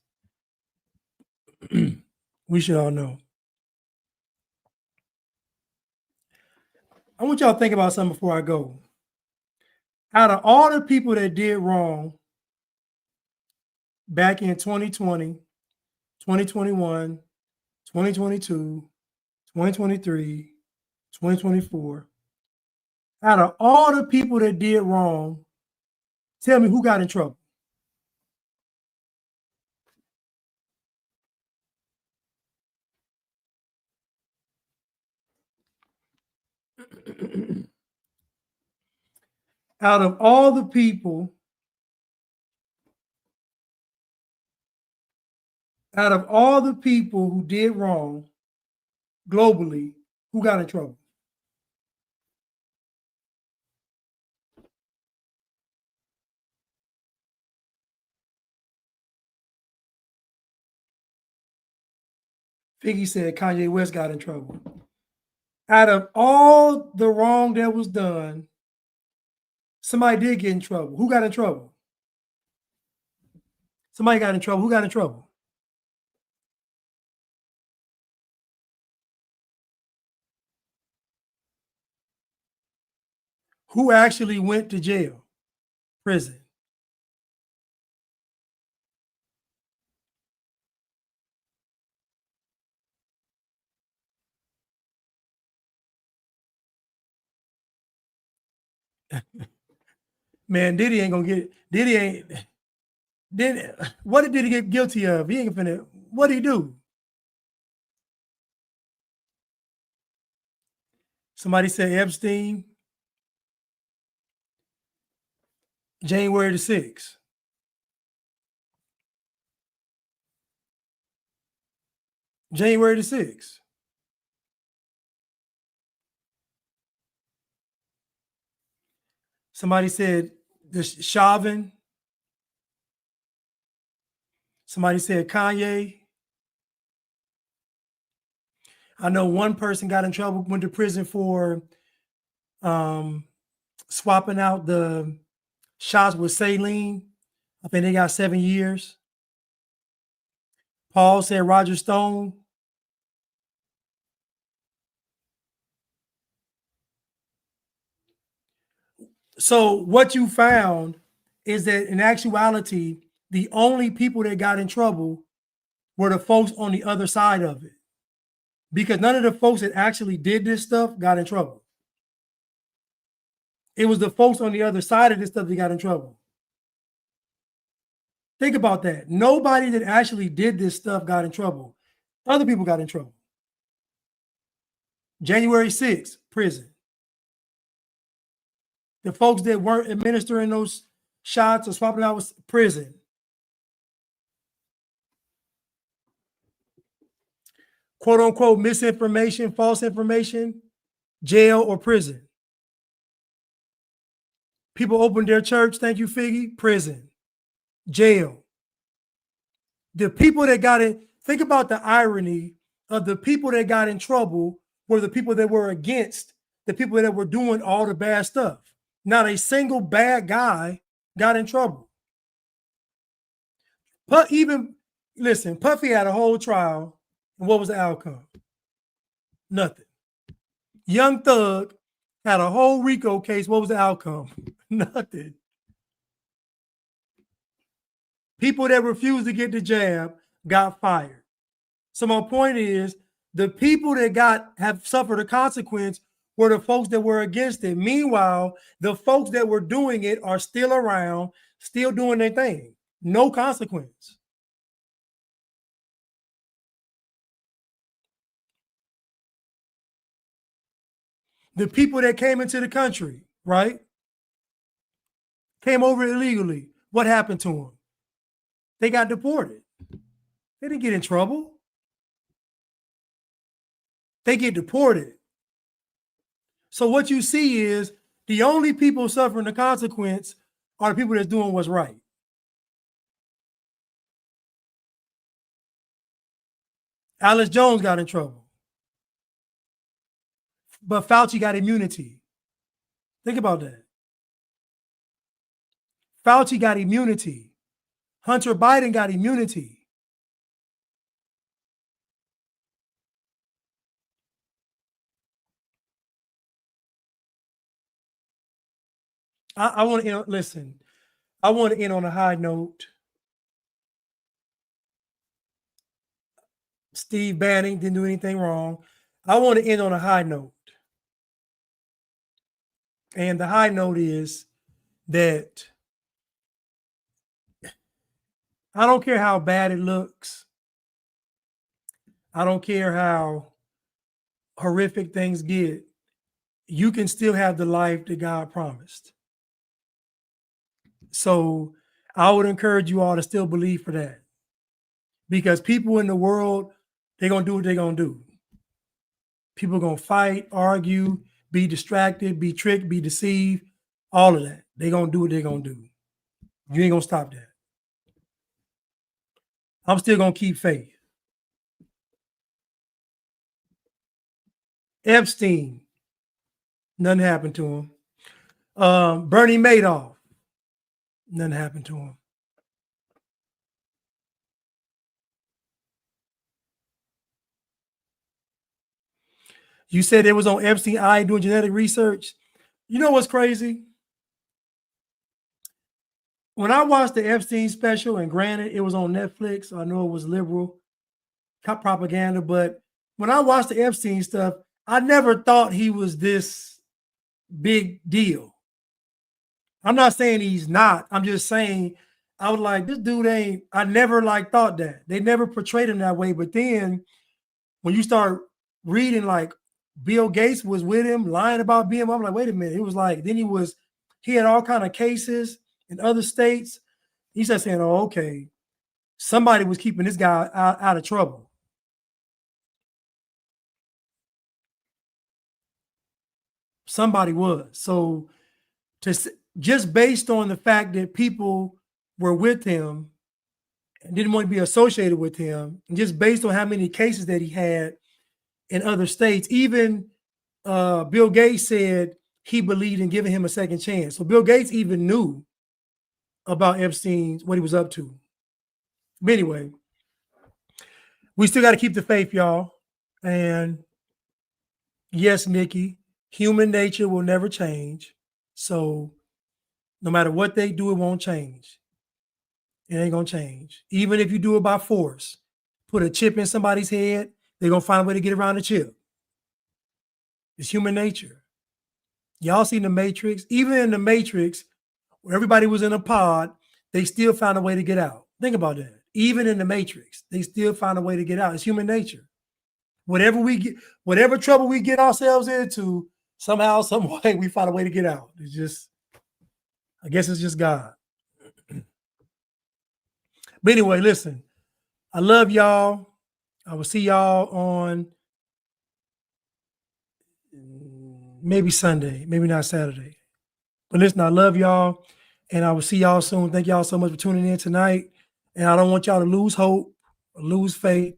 We should all know. I want y'all to think about something before I go. Out of all the people that did wrong back in 2020, 2021, 2022, 2023, 2024, out of all the people that did wrong, tell me who got in trouble. Out of all the people who did wrong globally, who got in trouble? Figgy said Kanye West got in trouble. Out of all the wrong that was done, somebody did get in trouble. Who got in trouble? Somebody got in trouble. Who got in trouble? Who actually went to jail, prison? Man, Diddy ain't gonna get Diddy ain't. Then what did he get guilty of? He ain't finna. What did he do? Somebody said Epstein. January the 6th. January the 6th. Somebody said the Chauvin. Somebody said Kanye. I know one person got in trouble, went to prison for swapping out the shots with saline. I think they got 7 years. Paul said Roger Stone. So what you found is that in actuality, the only people that got in trouble were the folks on the other side of it. Because none of the folks that actually did this stuff got in trouble. It was the folks on the other side of this stuff that got in trouble. Think about that. Nobody that actually did this stuff got in trouble. Other people got in trouble. January 6th, prison. The folks that weren't administering those shots or swapping out was prison. Quote unquote misinformation, false information, jail or prison. People opened their church, thank you, Figgy, prison, jail. The people that got in, think about the irony of the people that got in trouble were the people that were against the people that were doing all the bad stuff. Not a single bad guy got in trouble. But even, listen, Puffy had a whole trial, and what was the outcome? Nothing. Young Thug had a whole RICO case. What was the outcome? Nothing. People that refused to get the jab got fired. So my point is, the people that have suffered a consequence were the folks that were against it. Meanwhile, the folks that were doing it are still around, still doing their thing. No consequence. The people that came into the country, right? Came over illegally. What happened to them? They got deported. They didn't get in trouble. They get deported. So what you see is the only people suffering the consequence are the people that's doing what's right. Alex Jones got in trouble. But Fauci got immunity. Think about that. Fauci got immunity. Hunter Biden got immunity. I want to listen. I want to end on a high note. Steve Bannon didn't do anything wrong. I want to end on a high note. And the high note is that I don't care how bad it looks. I don't care how horrific things get. You can still have the life that God promised. So I would encourage you all to still believe for that. Because people in the world, they're going to do what they're going to do. People are going to fight, argue, be distracted, be tricked, be deceived, all of that. They're going to do what they're going to do. You ain't going to stop that. I'm still going to keep faith. Epstein, nothing happened to him. Bernie Madoff, nothing happened to him. You said it was on Epstein eye doing genetic research. You know what's crazy? When I watched the Epstein special, and granted, it was on Netflix, so I know it was liberal propaganda, but when I watched the Epstein stuff, I never thought he was this big deal. I'm not saying he's not. I'm just saying I was like, this dude ain't, I never like thought that. They never portrayed him that way. But then when you start reading like Bill Gates was with him, lying about being, I'm like, wait a minute. It was like, then he had all kind of cases in other states. He started saying, oh, okay, somebody was keeping this guy out of trouble. Somebody was. So just based on the fact that people were with him and didn't want to be associated with him, and just based on how many cases that he had in other states, even Bill Gates said he believed in giving him a second chance. So Bill Gates even knew about Epstein's, what he was up to. But anyway, we still got to keep the faith, y'all. And yes, Nikki, human nature will never change. So no matter what they do, it won't change. It ain't going to change. Even if you do it by force, put a chip in somebody's head, they're going to find a way to get around the chip. It's human nature. Y'all seen the Matrix? Even in the Matrix, where everybody was in a pod, they still found a way to get out. Think about that. Even in the Matrix, they still found a way to get out. It's human nature. Whatever trouble we get ourselves into, somehow, some way, we find a way to get out. It's just, I guess it's just God. But anyway, listen, I love y'all. I will see y'all on maybe Sunday, maybe not Saturday. But listen, I love y'all, and I will see y'all soon. Thank y'all so much for tuning in tonight. And I don't want y'all to lose hope, or lose faith.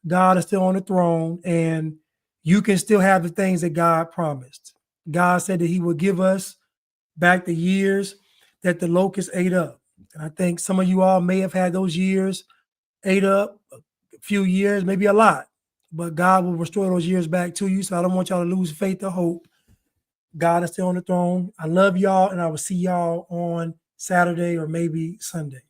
God is still on the throne, and you can still have the things that God promised. God said that he would give us back the years that the locusts ate up. And I think some of you all may have had those years ate up, a few years, maybe a lot, but God will restore those years back to you. So I don't want y'all to lose faith or hope. God is still on the throne. I love y'all, and I will see y'all on Saturday or maybe Sunday.